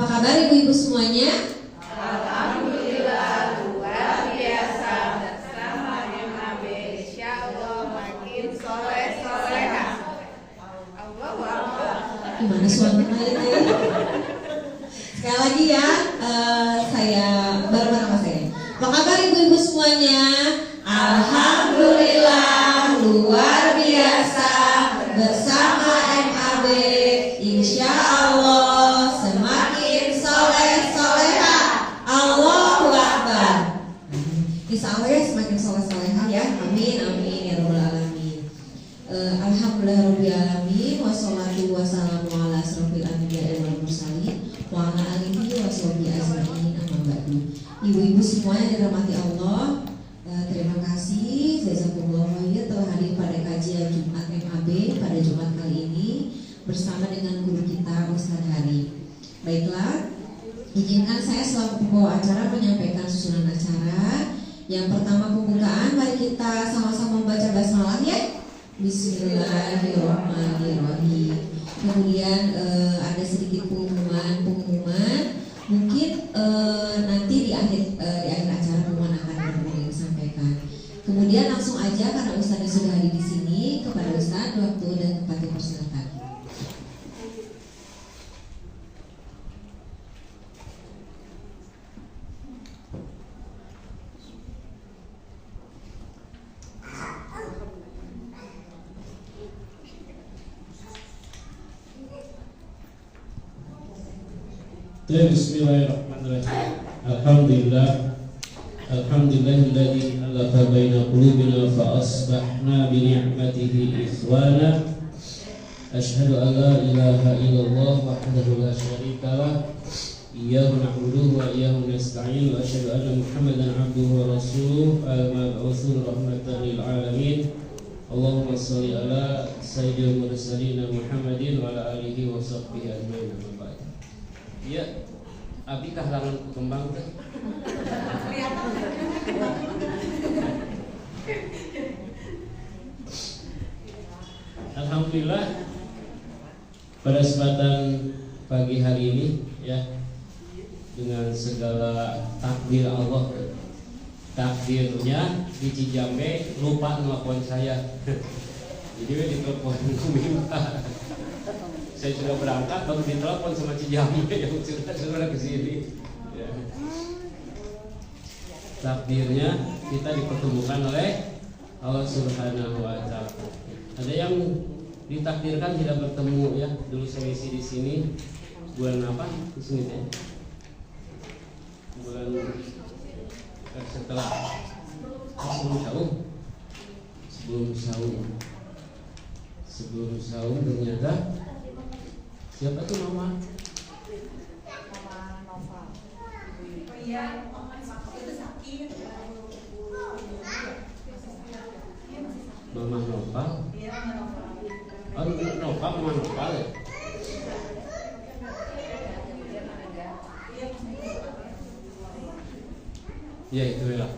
Apa kabar ibu-ibu semuanya? Alhamdulillah luar biasa bersama MAB, insya Allah makin soleh-soleha. Allahu Akbar. Gimana suaranya itu? Sekali lagi ya, saya bareng sama saya. Apa kabar ibu-ibu semuanya? Alhamdulillah luar biasa bersama MAB, insya Allah semakin soleh-soleha. Allahu Akbar. Insya Allah ya semakin soleh-soleha ya. Amin amin ya rabbal alamin. Alhamdulillah rabbil alamin. Wassalatu wassalamu ala asrofil anbiya'i wal mursalin wa ala alihi wa sahbihi ajma'in. Amma ba'du. Ibu-ibu semua yang dirahmati Allah, terima kasih jazakumullah khair telah hadir pada kajian Jumat MAB pada Jumat kali ini bersama dengan guru kita Ustaz Hari. Baiklah, izinkan saya selaku pembawa acara menyampaikan susunan acara. Yang pertama pembukaan, mari kita sama-sama membaca basmalah ya. Bismillahirrahmanirrahim. Kemudian ada sedikit pengumuman. Mungkin nanti di akhir acara pengumuman akan disampaikan. Kemudian langsung aja karena Ustaznya sudah hadir di sini, kepada Ustaz waktu dan tempat dipersilakan. Bismillahirrahmanirrahim. Alhamdulillahilladzi alafa baina qulubina fa asbahna bi ni'matihi ikhwana. Asyhadu an la ilaha illallah wahdahu la syarika lah. Iyyahu na'budu wa iyyahu nasta'in wa asyhadu anna Muhammadan 'abduhu wa rasuluhu al-mab'uts rahmatan lil alamin. Allahumma shalli ala sayyidil mursalin Muhammadin wa ala alihi wa sahbihi ajmain. Ya, abi kahlangan ku kembang teh. Alhamdulillah pada kesempatan pagi hari ini ya, dengan segala takdir Allah, takdirnya di Cijambe lupa nelpon saya. Jadi ditelepon minta. Saya sudah berangkat baru ditelepon sama Cijambe yang sudah ke sini. Ya. Takdirnya kita dipertemukan oleh Allah Subhanahu wa taala. Ada yang ditakdirkan tidak bertemu ya. Dulu saya isi di sini bulan apa? Di sini ya. Bulan setelah sebelum saum ternyata siapa tuh nama? Mama Nova. Oh iya, itu sakit. Mama Nova. Iya, Mama Nova. Oh, Nova, Mama Nova ya. Ya itu lah.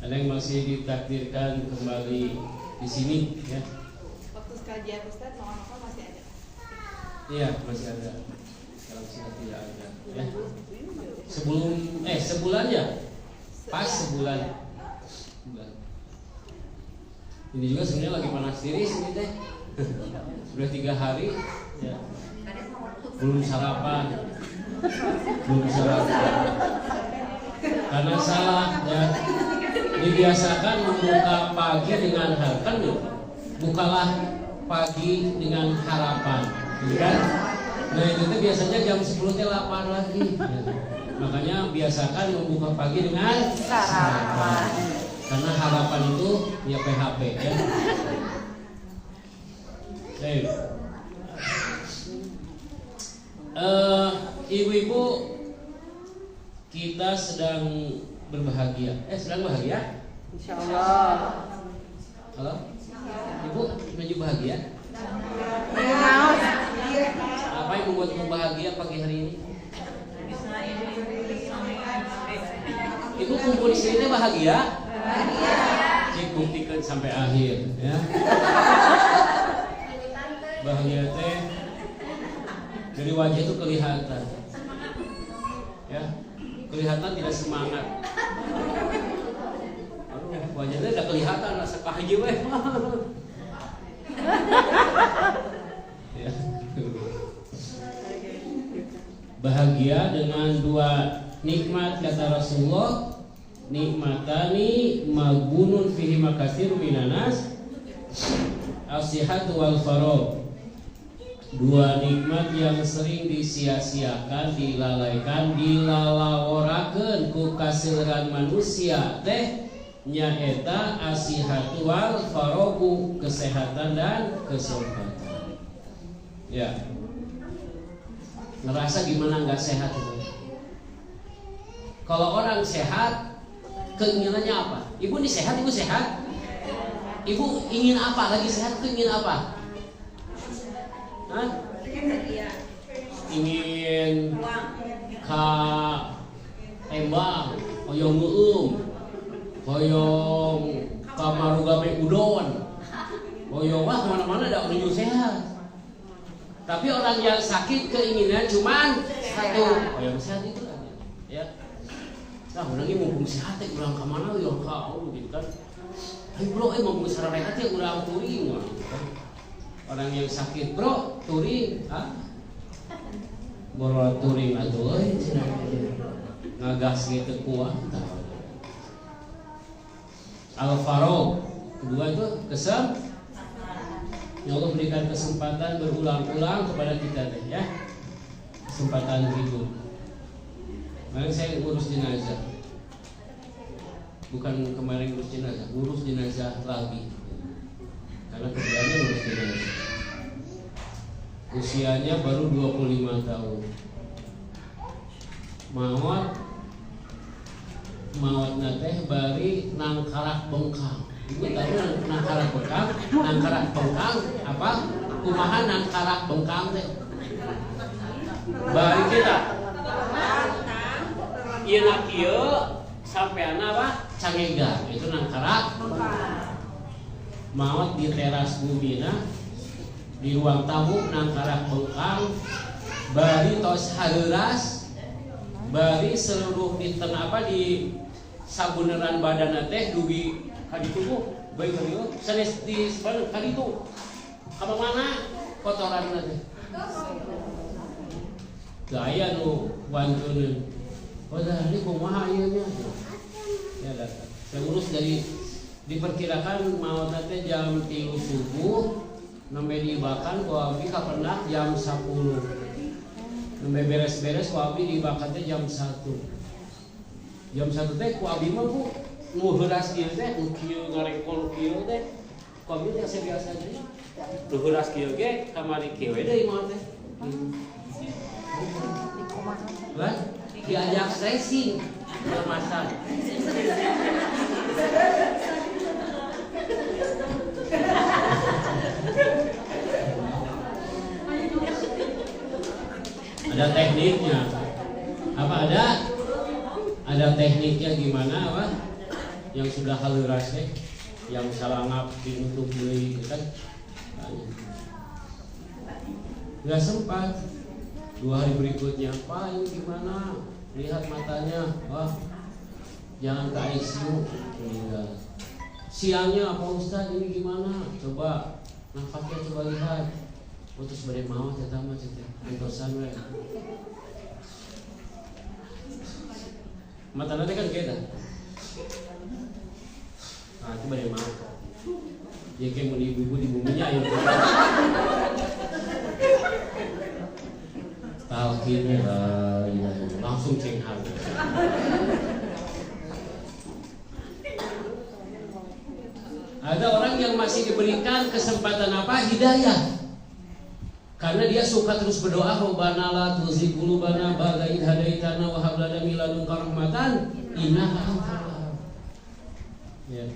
Ada yang masih ditakdirkan kembali di sini ya. Kajian Ustaz Nova masih ada. Iya masih ada. Kalau sudah tidak ada ya. Sebulan ya. Pas sebulan. Ini juga sebenarnya lagi panas tiris ini teh. Sudah 3 hari ya. Belum sarapan. Karena salah ya. Dibiasakan membuka pagi dengan harapan ya. Bukalah pagi dengan harapan, kan? Nah itu tuh biasanya jam 10 teh lapar lagi. Ya. Makanya biasakan membuka pagi dengan sarapan. Karena harapan itu ya PHP ya. Ibu-ibu kita sedang berbahagia. Sedang bahagia? Insyaallah. Halo? Ibu menuju bahagia? Apa yang membuatmu bahagia pagi hari ini? Ibu kumpul di sini bahagia? Bahagia. Cik buktikan sampai akhir, ya. Bahagia teh wajah itu kelihatan. Ya, kelihatan tidak semangat. Aduh, wajahnya udah kelihatan lah sekahaji weh. Ya. Bahagia dengan dua nikmat kata Rasulullah, nikmatani magunun fihi makatsir minanas as-sihhatu wal faragh. Dua nikmat yang sering disia-siakan, dilalaikan, dilalaworakeun ku kaseueuran manusia teh nyaeta as-sihhatu wal faragh, kesehatan dan kesempatan. Ya. Ngerasa gimana nggak sehat itu? Kalau orang sehat, keinginannya apa? Ibu nih sehat, ibu sehat. Ibu ingin apa? Lagi sehat tuh ingin apa? Hah? Ingin ka embang, hoyong hoyong ka marugame udon, hoyong wah kemana-mana ada menuju sehat. Tapi orang yang sakit keinginan cuman satu, hoyong sehat itu aja, ya. Nah, orang ini mumpung sehat, orang kemana ya kau gitu kan? Ayo bro, mumpung sararehat ya orang touring, orang yang sakit bro, touring, boro touring atuh, ngagas gitu kuat. Al-Faragh, kedua itu ya Allah berikan kesempatan berulang-ulang kepada kita deh, ya, kesempatan hidup. Kemarin saya ngurus jenazah, bukan kemarin ngurus jenazah lagi, karena kerjanya ngurus jenazah. Usianya baru 25 tahun. Maut nateh bari nangkarak bengkang. Ibu tahu nangkarak bengkang? Nangkarak bengkang apa? Kumaha nangkarak bengkang teh? Bari kita ieu na kieu sampean apa? Cangega. Itu nangkarak maut di teras bumina, di ruang tamu nangkarak bengkang, bari tos hareuras, bari seluruh dinten apa di sabuneran badan teh dugi ka ditu bae kieu sanes di sepan ka ditu ka mana kotoran teh gaya nu bantuneun padahal ini kumaha ieu nya ya datang saya urus dari diperkirakan maut teh jam 3 subuh nembe dibakan ku abi kapendak jam 10 nembe beres-beres ku abi dibakan teh jam 1 teh ku abi mah ku nu heuras kieu teh kieu ngarengkol kieu teh ku abi teh biasa teh nu heuras kieu ge kamari kieu deui mah teh lah diajak stretching bermasak ada tekniknya apa ada tekniknya gimana apa yang sudah haluras teh yang salangap dinutup deui gitu kan nggak sempat 2 hari berikutnya Pak ini gimana lihat matanya wah jangan ke ICU meninggal siangnya Pak Ustadz ini gimana coba nafasnya coba lihat putus badai maut ya tamat itu entosan we mata nanti kan kita itu badai maut ya kayak mau ibu-ibu di buminya ayo talqin langsung cenghan ada orang yang masih diberikan kesempatan apa hidayah karena dia suka terus berdoa Rabbana la tuzigh qulubana ba'da idh hadaitana wa hab lana min ladunka rahmatan innaka antal wahhab.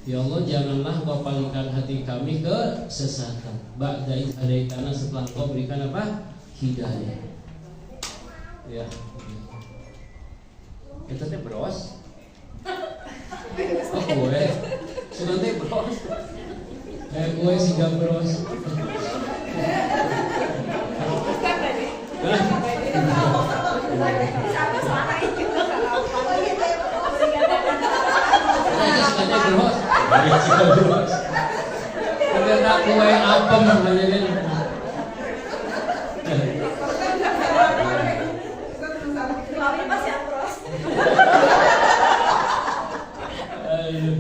Ya Allah janganlah Kau palingkan hati kami ke sesatan. Ba'da idh hadaitana setelah Kau berikan apa? Hidayah. Ya. Itu teh bros. Oh gue. Sudah teh bros. Gue sih gak bros. teh geros. Geros. Karena kue apem namanya kan. Lari pas ya terus. Aduh.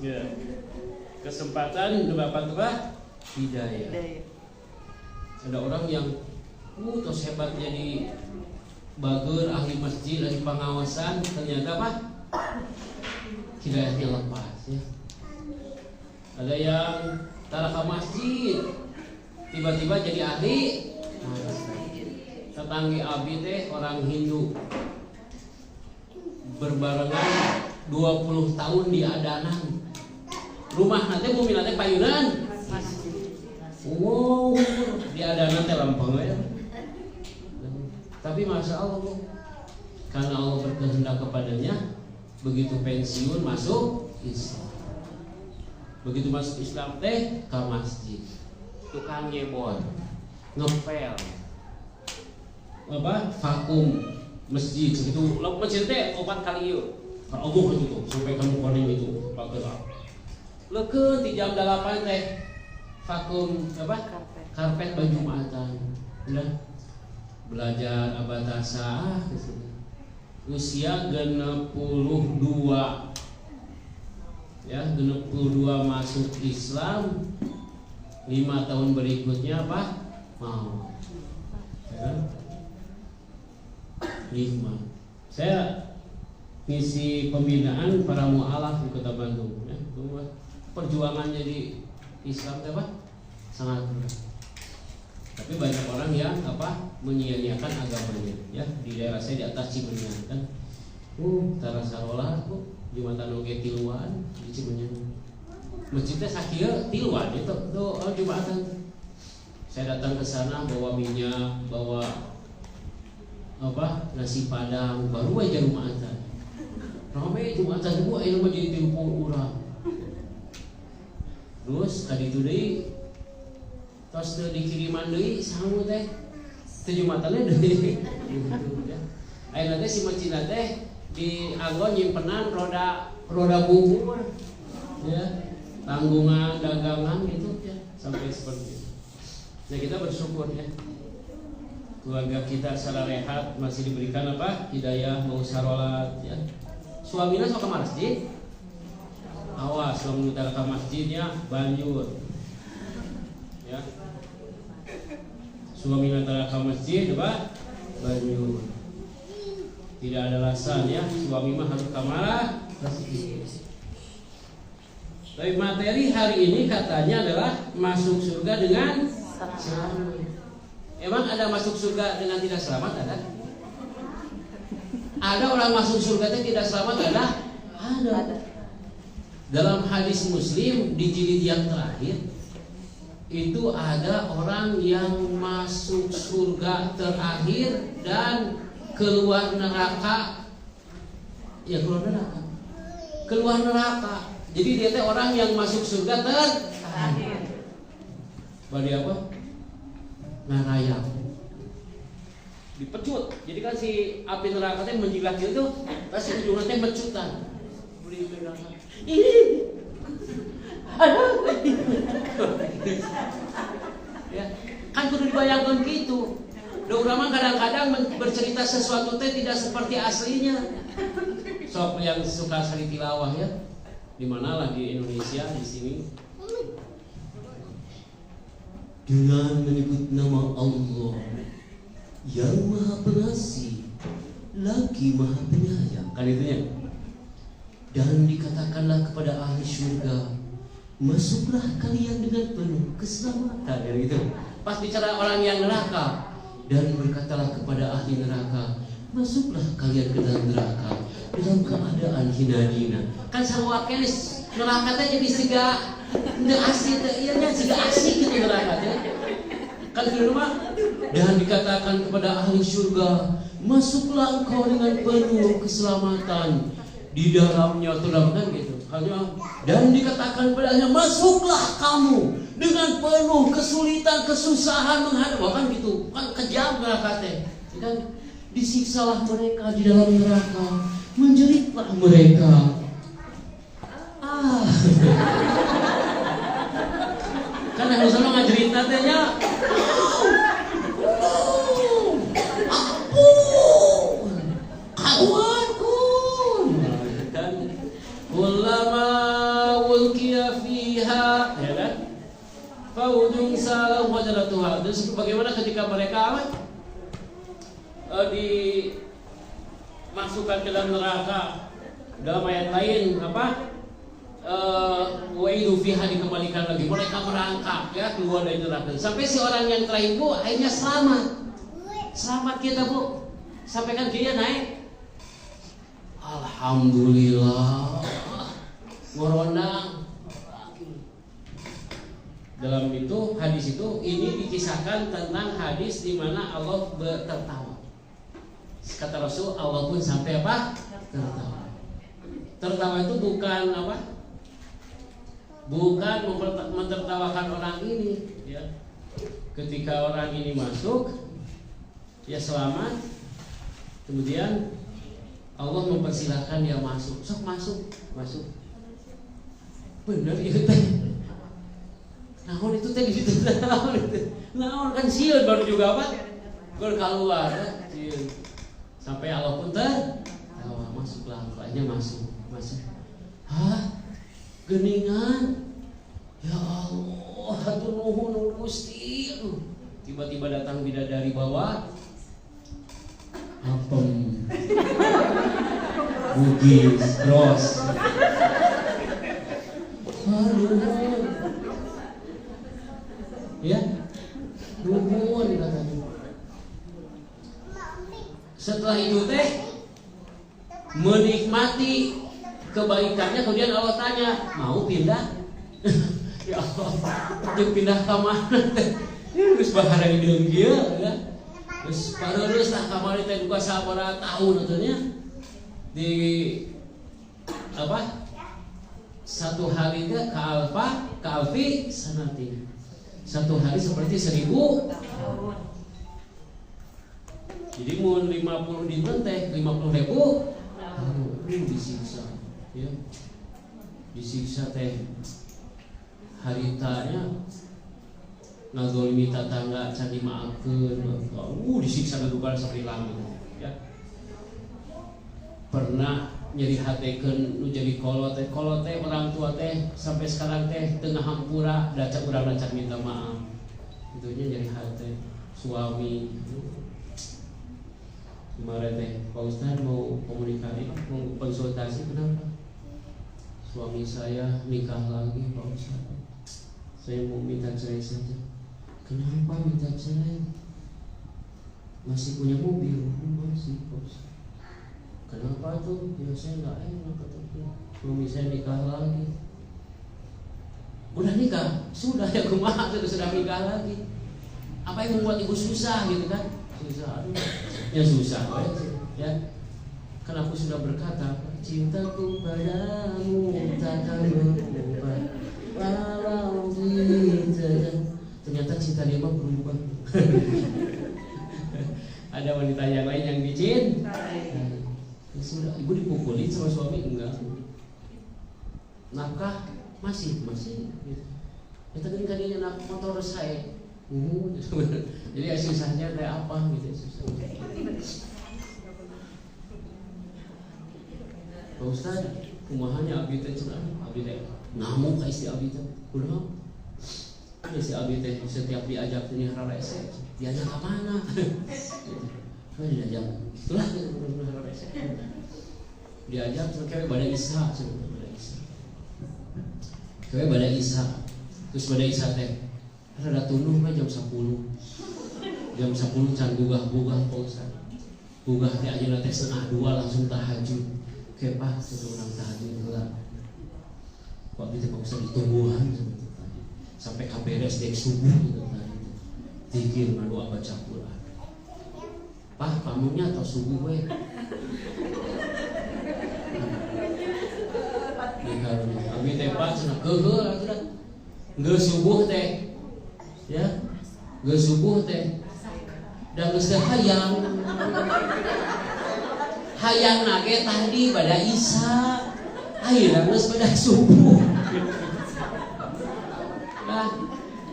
Ya. Kesempatan Bapak hidayah. Ada orang yang tos hebat jadi bager ahli masjid, ahli pengawasan, ternyata apa? Hidayahnya lepas ya. Ada yang taraka masjid, tiba-tiba jadi ahli masjid. Tetanggi abi teh orang Hindu, berbarengan 20 tahun di adanan. Rumah nanti bumi nanti payunan. Wow, di adanan teh lampang ya. Tapi masya Allah, karena Allah berkehendak kepadanya, begitu pensiun masuk Islam. Begitu masuk Islam teh ke masjid, tukang nyebor, ngepel, vakum masjid segitu. Lo masjid teh 4 kali yuk. Kalau Allah itu supaya kamu koning itu pakai leukeun di jam 8 teh vakum karpet baju Jumatan. Udah belajar abatasa usia 62 ya, 62 masuk Islam. 5 tahun berikutnya apa? Mau ya? 5. Saya ngisi pembinaan para mu'alaf di Kota Bandung ya. Perjuangan jadi Islam itu apa? Sangat berat. Tapi banyak orang yang menyia-nyiakan agamanya ya. Di daerah saya di atas Cimenyan kan. Tara sarolah Jumatan oge tiluan di Cimenyan. Masjidnya sakieu tiluan itu tuh Jumatan. Saya datang ke sana bawa minyak, bawa nasi padang, baru aja Jumatan. Rame Jumatan gua aya mah jadi 30 urang. Terus kaditu deui tos teu dikiriman deui sangu teh. Teu Jumatanna deui. Ayeuna teh si masjidna teh di anggo nyimpenan roda bubur. Ya, tanggungan dagangan gitu ya, sampai seperti itu. Nah, kita bersyukur ya. Keluarga kita secara rehat masih diberikan hidayah mau salat ya. Suaminya sok ke masjid. Awas lamun utara ke masjidnya banjur. Ya. Suaminya utara ke masjid banjur. Tidak ada alasan ya, suami mah harus kamar. Tapi materi hari ini katanya adalah masuk surga dengan selamat. Emang ada masuk surga dengan tidak selamat ada? Ada orang masuk surga tidak selamat ada. Dalam hadis Muslim di jilid yang terakhir itu ada orang yang masuk surga terakhir dan keluar neraka. Ya keluar neraka. Jadi dia teh orang yang masuk surga terakhir. Bagi apa? Narayam. Dipecut. Jadi kan si api neraka teh menjilat itu, pas ujungnya teh mecutan. Ya, kan kudu dibayangkan gitu. Da urang mah kadang-kadang bercerita sesuatu teh tidak seperti aslinya. Sok yang suka sari tilawah ya. Di manalah di Indonesia di sini. Dengan menyebut nama Allah yang Maha Pengasih lagi Maha Penyayang. Kan itunya. Dan dikatakanlah kepada ahli surga, masuklah kalian dengan penuh keselamatan. Ya gitu. Pas bicara orang yang neraka, dan berkatalah kepada ahli neraka, masuklah kalian ke dalam neraka dalam keadaan hina-hina. Kan sarua kelis neraka teh jadi siga teu asih teh ieu nya siga asih gitu neraka teh. Kan kieu mah dan dikatakan kepada ahli surga, masuklah engkau dengan penuh keselamatan di dalamnya, terang kan gitu. Hanya dan dikatakan padanya, masuklah kamu dengan penuh kesulitan, kesusahan menghadap, bahkan gitu, kan kejam neraka teh. Dan disiksalah mereka di dalam neraka, menjeritlah mereka. Kan harus sama ngajerit natenya. Ulama ulqiya fiha, ya kan? Faujung salam wajaratuha. Terus bagaimana ketika mereka dimasukkan ke dalam neraka? Dalam ayat lain apa? Waidu fiha, dikembalikan lagi. Mereka merangkak ya keluar dari neraka. Sampai si orang yang terakhir bu akhirnya selamat. Selamat kita bu. Sampaikan dia naik. Alhamdulillah. Ngorondang. Dalam itu hadis itu ini dikisahkan tentang hadis di mana Allah tertawa. Kata Rasul, Allah pun sampai apa? Tertawa. Tertawa itu bukan apa? Bukan mentertawakan orang ini, ya. Ketika orang ini masuk, ya selamat. Kemudian Allah mempersilahkan dia masuk. Sok masuk. Bener itu teh. Naon itu teh gitu. Naon kan sieun baru juga apa? Berkeluar sieun. Sampai Allah pun tertawa, masuklah, akhirnya masuk. Hah? Geningan. Ya Allah, hatur nuhun Gusti. Tiba-tiba datang bidadari bawa apem, bugis, bros. Aduh. Ya, nuhun katanya. Setelah itu teh menikmati kebaikannya, kemudian Allah tanya, mau pindah? Ya Allah, dia pindah ke mana teh? Terus bahara hideung kieu ya. Terus pareureuss lah kamari teh duka sabaraha tahun atunya. Di apa? Satu hari teh ka alfi sanati. Satu hari seperti 1000 tahun. Jadi mun 50 dinten teh 50.000 disiksa. Ya. Disiksa teh haritanya ngagolimi tetangga can dimaafkeun. Disiksa dudukan sapi langit ya. Pernah nyeri hatekeun nu jadi kolot teh orang tua teh sampai sekarang teh teu ngahampura daca urang daca minta maaf. Itunya nyeri hate suami. Kemarin teh Pak Ustadz mau komunikasi, mau konsultasi, kenapa? Suami saya nikah lagi Pak Ustadz. Saya mau minta cerai saja. Kenapa minta cerai? Masih punya mobil? Masih Pak Ustadz. Kenapa tuh? Ya saya nggak enak katanya. Suami saya nikah lagi. Udah nikah? Sudah ya kumaha sudah nikah lagi. Apa yang membuat ibu susah gitu kan? Susah, aduh. Ya susah ya. Kan aku sudah berkata, cintaku padamu takkan berubah walau kita. Ternyata cinta dia mah berubah. Ada wanita yang lain yang dicintai. Ya sudah, ibu dipukulin sama suami enggak. Nafkah masih. Ya tadi kan dia nak motor saya. Jadi susahnya kayak apa gitu susah. Pak Ustadz, kumahanya abdi teh cenah, abdi teh ngamuk ka istri abdi teh. Kunaon? Si abdi teh setiap diajak teh rarese, diajak ka mana? Kan diajak. Itulah rarese. Diajak kewe bada Isya, kewe bada Isya. Terus bada Isya teh rada tunduh mah jam 10. Jam 10 can gugah-gugah Pak Ustadz. Gugah teh ajeuna teh 1:30 langsung tahajud. Kepah satu orang tahajud heula. Kok gitu Pak Ustadz ditungguhan sampai kaberes dek subuh gitu tadi. Zikir doa baca Quran. Pah pamunya atau subuh we. Abi teh pas cenah keugeur atuh. Geus subuh teh. Ya. Geus subuh teh. Da geus hayang. Hayang nage tadi pada Isya. Ayeuna geus pada subuh. Nah,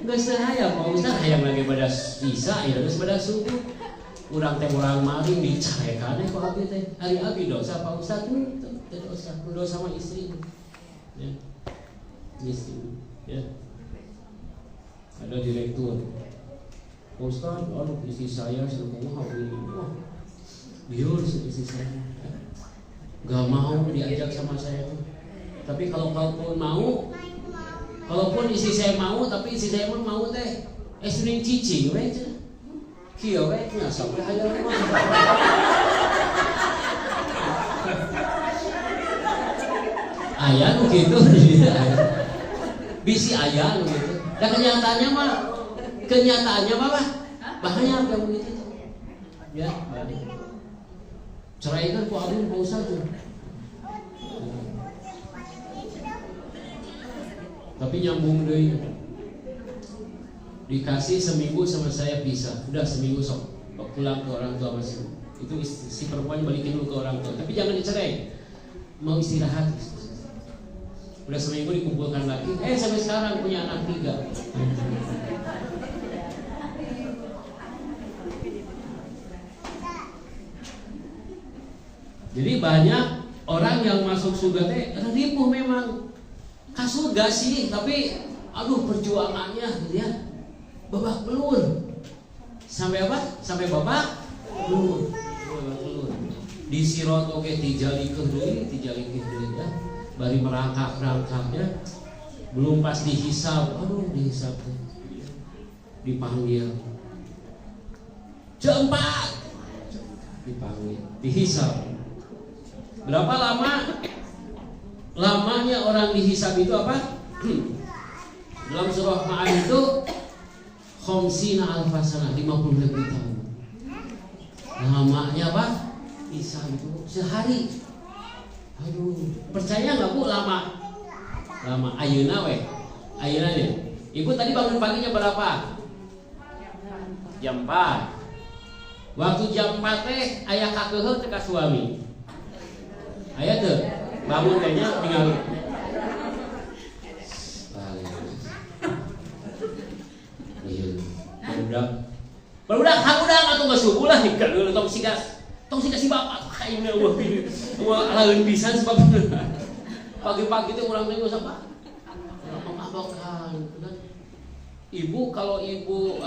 geus hayang Pak Ustaz hayang lagi pada Isya, ayeuna geus pada subuh. Urang teh urang maling dicarekan ku abi teh. Ari abi dosa Pak Ustaz teh dosa, dosa sama istri. Ya. Istri, ya. Ada direktur. Pak Ustaz, aduh istri saya sudah mau ini. Wah. Biar istri saya. Gak mau diajak sama saya tuh. Tapi kalaupun mau, kalaupun istri saya mau, tapi istri saya pun mau teh, sering cicing, we cenah. Kieu we nya sampai hayang mah. Aya nu kitu bisi aya nu kitu. Dan kenyataannya mah banyak yang begitu. Ya, balik. Ceraikan ku abang Pak Ustaz tuh. Tapi nyambung deui. Dikasih seminggu sama saya pisah. Udah seminggu sok pulang ke orang tua masih. Itu si perempuan balikin dulu ke orang tua. Tapi jangan dicerai. Mau istirahat. Udah seminggu dikumpulkan lagi. Sampai sekarang punya anak 3. Jadi banyak orang yang masuk surga teh ripuh memang ka surga sih, tapi aduh perjuangannya gitu ya. Babak belur. Sampai apa? Sampai babak belur. Di sirot oge tijalikeun deui ya. Bari merangkak-rangkaknya belum pas dihisab. Aduh dihisab teh. Dipanggil. Jam 4. Dipanggil, dihisab. Berapa lama? Lamanya orang dihisab itu apa? Dalam surah Ma'ad itu khamsina alfasana 50.000 tahun. Lamanya apa? Hisab itu sehari. Aduh, percaya nggak Bu lama? Lama. Ayeuna we. Ayeuna deh. Ibu tadi bangun paginya berapa? Jam 4. Waktu jam 4 teh aya kakeuheung teh ka suami. Aya teu bangun kayaknya tinggal barudak atau nggak subuh lah nih kan tong sigas si bapak kayaknya wah lain pisan sebab pagi-pagi itu orang tanya sama mengabokkan ibu kalau ibu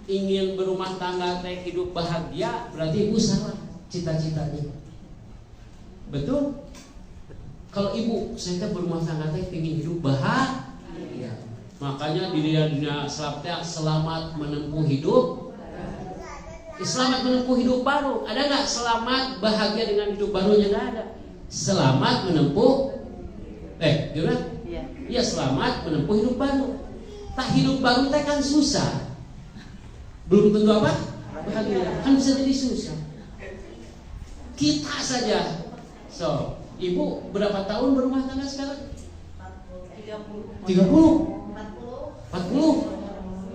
ingin berumah tangga teh hidup bahagia berarti ibu salah cita-citanya. Betul? Kalau ibu, saya berumah tangga teh ingin hidup bahagia. Makanya di dunia selamat menempuh hidup. Selamat menempuh hidup baru. Ada nggak selamat bahagia dengan hidup barunya? Nggak ada. Selamat menempuh. Gimana? Iya selamat menempuh hidup baru. Tak hidup baru teh kan susah. Belum tentu apa? Bahagia. Kan bisa jadi susah. Kita saja. So, ibu berapa tahun berumah tangga sekarang? 30. 40.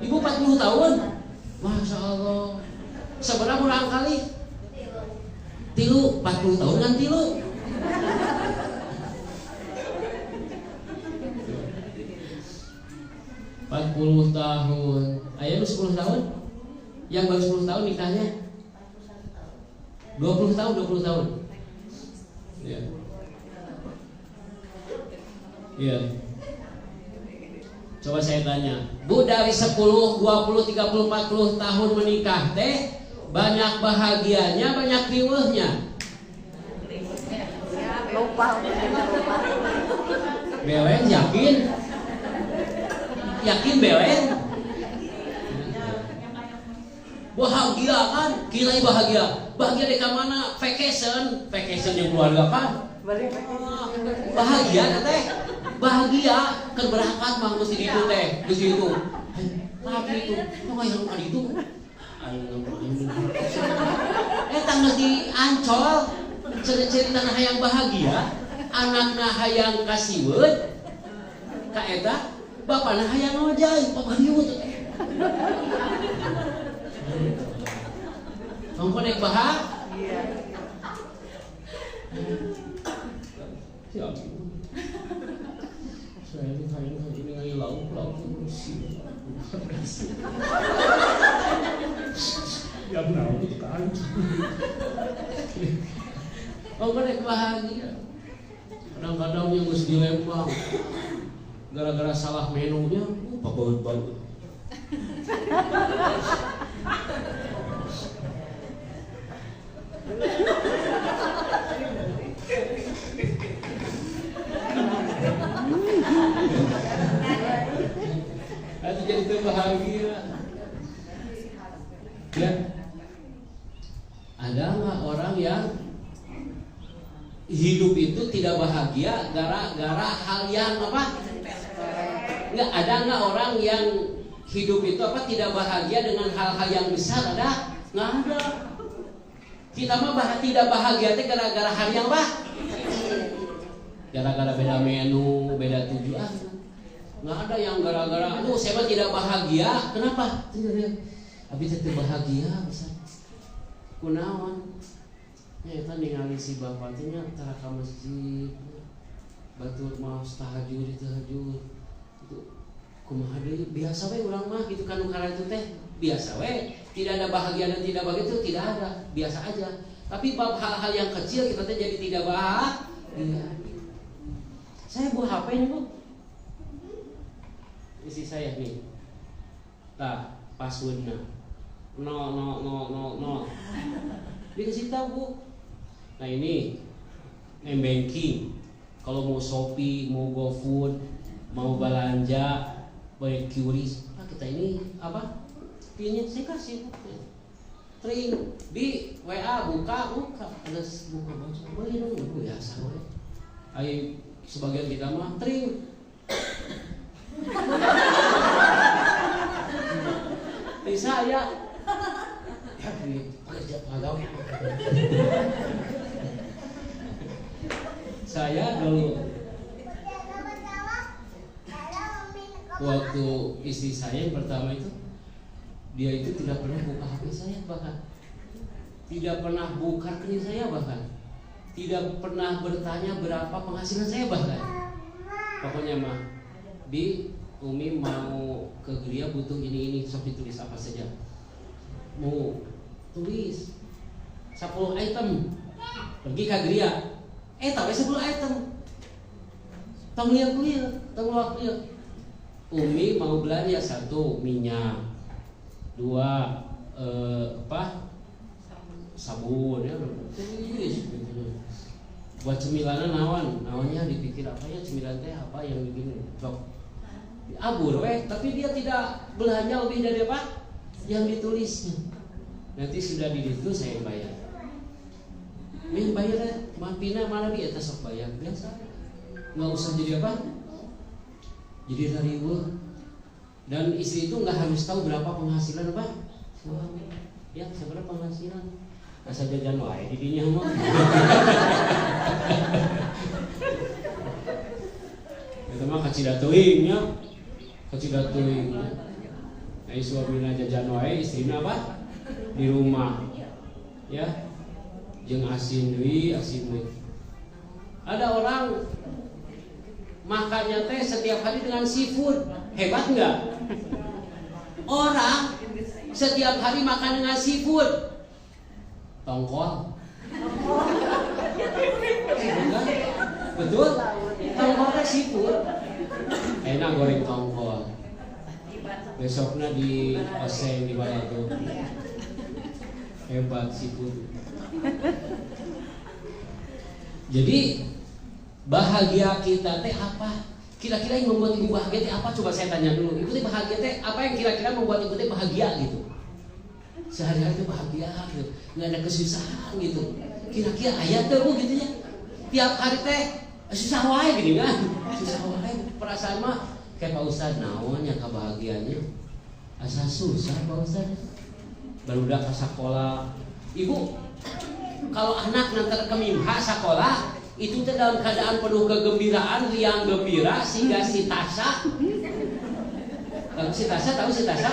Ibu 40 tahun. Masya Allah. Seberapa kurang kali? 40 tahun kan 40 tahun. Ayah lu 10 tahun? Yang baru 10 tahun nikahnya? 20 tahun. Ya. Iya. Coba saya tanya, Bu, dari 10, 20, 30, 40 tahun menikah teh banyak bahagianya, banyak riweuhnya. Lupa. Belen yakin? Yakin belen? Bahagia kan? Kira bahagia. Bahagia di mana? Vacation yang keluarga kan? Bahagia teh. Bahagia keberangkat mah mesti ditu teh, geus ditu. Tapi itu, mah yang ka ditu. Tanggal di Ancol, cerita hayang bahagia, anakna hayang kasiweut, ka eta Bapakna hayang ngojay, bapak dieu teh. Mangko naik bahagia. Siap. Saya ini kayak lauk bersih. Ya benar itu kan. Mangko naik bahagia. Kadang-kadang yang geus dilempang gara-gara salah menunya, babaut-baut. Nanti jadi bahagia. Ya, ada nggak orang yang hidup itu tidak bahagia gara-gara hal yang apa? Nggak ada nggak orang yang hidup itu apa tidak bahagia dengan hal-hal yang besar? Ada? Nggak ada. Kita mah tidak bahagia itu gara-gara hal yang apa? Gara-gara beda menu, beda tujuan. Nggak ada yang gara-gara, aduh saya mah tidak bahagia. Kenapa? Habis itu bahagia bisa. Kunaon? Ya kan ningali si bapak teh nya tara ka masjid. Batur maos tahajud itu kumaha deui biasa we urang mah gitu kan kala itu teh biasa we, tidak ada bahagia dan tidak bahagia itu tidak ada, biasa aja. Tapi bab hal-hal yang kecil kita teh jadi tidak bahagia. Saya buat HP nih Bu, isi saya nih, tah passwordnya 0000 dikasih tahu Bu. Nah ini M-Banking, kalau mau Shopee, mau GoFood, mau belanja, baik QRIS, kita ini apa? Pinnya saya kasih, tring di WA buka, ada buka boleh dong, biasa boleh. Ayo sebagian kita mah tring. Bisa ya kerja pegawai. Saya dulu waktu istri saya yang pertama itu, dia itu tidak pernah buka HP saya, bahkan tidak pernah buka rekening saya, bahkan tidak pernah bertanya berapa penghasilan saya, bahkan pokoknya mah di Umi mau ke geria butuh ini sok ditulis apa saja, mau tulis 10 item pergi ke geria, tapi 10 item tong lihat Umi mau belanja 1 minyak, 2 sabun ya, buat cemilan nawannya dipikir apa ya cemilan teh apa yang begini sok abur tapi dia tidak belanja lebih dari apa yang ditulisnya. Nanti sudah di situ saya bayar. Min bayar mampina mana dia sok bayar biasa. Nggak usah jadi apa? Jadi riweuh. Dan istri itu nggak harus tahu berapa penghasilan apa? Suami. Ya, seberapa penghasilan? Asal jajan wae di dinya mah. Eta mah kacida teuing nya. Kacida teuing. Ai suamina jajan wae, istrina apa? Di rumah. Ya. Jeung asin deui. Ada orang makannya teh setiap hari dengan seafood. Hebat enggak? Orang setiap hari makan dengan seafood. Tongkol. Betul? Tongkolnya seafood. Enak goreng tongkol. Besoknya di oseng di Balado. Hebat seafood. Jadi bahagia kita teh apa? Kira-kira yang membuat ibu bahagia teh apa? Coba saya tanya dulu. Ibu teh bahagia teh apa yang kira-kira membuat ibu teh bahagia gitu? Sehari-hari itu bahagia gitu, nggak ada kesusahan gitu. Kira-kira ayat tuh Bu gitu ya. Tiap hari teh susah wae gini kan? Susah wae. Perasaan mah kayak Pak Ustad naon ya kebahagiaannya. Asa susah Pak Ustad. Barudak ke sekolah. Ibu, kalau anak nanti ke mimha sekolah itu teh dalam keadaan penuh kegembiraan, riang gembira sehingga si Tasya Si Tasya tahu si Tasya?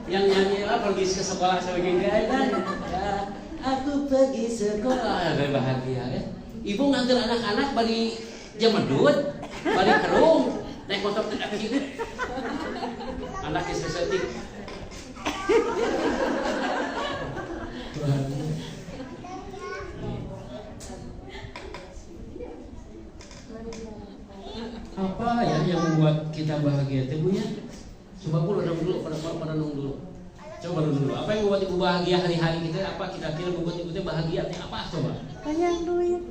Yang nyanyi lah pergi ke sekolah sebagai kan? Ya, aku pergi sekolah, bahagia ya. Ibu nganter anak-anak balik Jamedut, balik Kerung, naik motor tidak gitu. Anak estetik. Apa ya yang membuat kita bahagia itu Bu ya? Coba Bu dulu pada nung dulu. Coba dulu. Apa yang membuat ibu bahagia hari-hari kita? Apa kita kira membuat ibu bahagia? Apa coba? Panjang duit.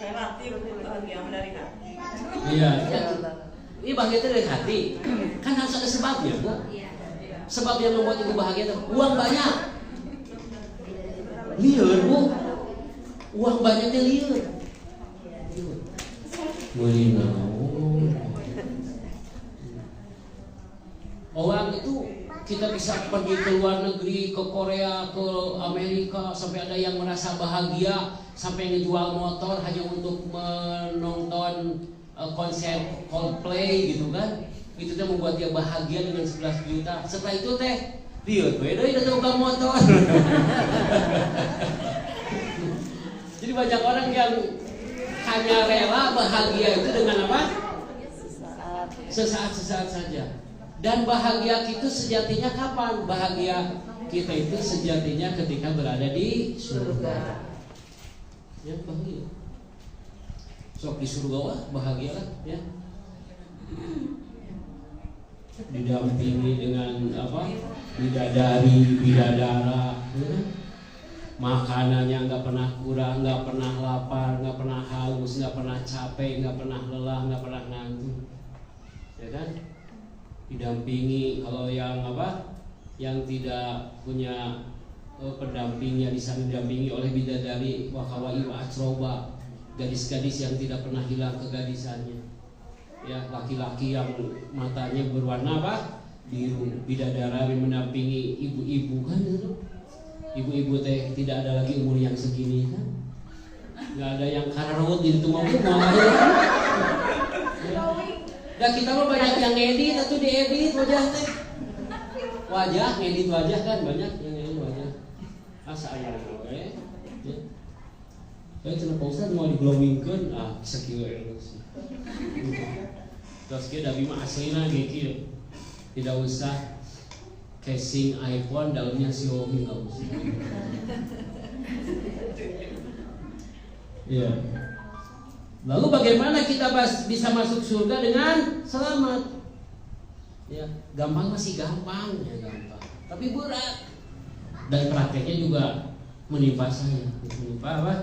Relatif bahagia dari hati. Iya. Ini bahagia itu dari hati. Kan harus ada sebabnya Bu. Sebab yang membuat ibu bahagia itu uang banyak. Liur Bu. Uang banyaknya liur. Orang itu kita bisa pergi ke luar negeri, ke Korea, ke Amerika, sampai ada yang merasa bahagia sampai ngejual motor hanya untuk menonton konser Coldplay gitu kan. Itu teh membuat dia bahagia dengan 11 juta. Setelah itu teh dia udah buka motor. Jadi banyak orang yang hanya rela bahagia itu dengan apa? Sesaat saja. Dan bahagia itu sejatinya kapan? Bahagia kita itu sejatinya ketika berada di surga. Ya bahagia. Sok di surga wah bahagialah ya. Didampingi dengan apa? Bidadari, bidadara, ya. Makanannya nggak pernah kurang, nggak pernah lapar, nggak pernah haus, nggak pernah capek, nggak pernah lelah, nggak pernah ngantuk, ya kan? Didampingi kalau yang apa? Yang tidak punya pendampingnya di sana didampingi oleh bidadari wakawai wa atroba, gadis-gadis yang tidak pernah hilang kegadisannya, ya laki-laki yang matanya berwarna apa? Biru, bidadari mendampingi ibu-ibu kan itu. Ibu-ibu teh tidak ada lagi umur yang segini kan, nggak ada yang kararut di itu mau ya. Dan kita mah banyak yang ngedit atau diedit wajah teh, wajah ngedit wajah kan banyak yang ngedit wajah. Asa ayah oke, ya. Tapi kenapa Ustaz mau diglowingkan? Sekieu sih. Terus kita bima aslina gitu, tidak usah casing iPhone dalamnya Xiaomi nggak usah. Ya. Lalu bagaimana kita bisa masuk surga dengan selamat? Ya, gampang masih gampang, ya gampang. Tapi berat. Dan prakteknya juga menimpa saya. Menimpa apa?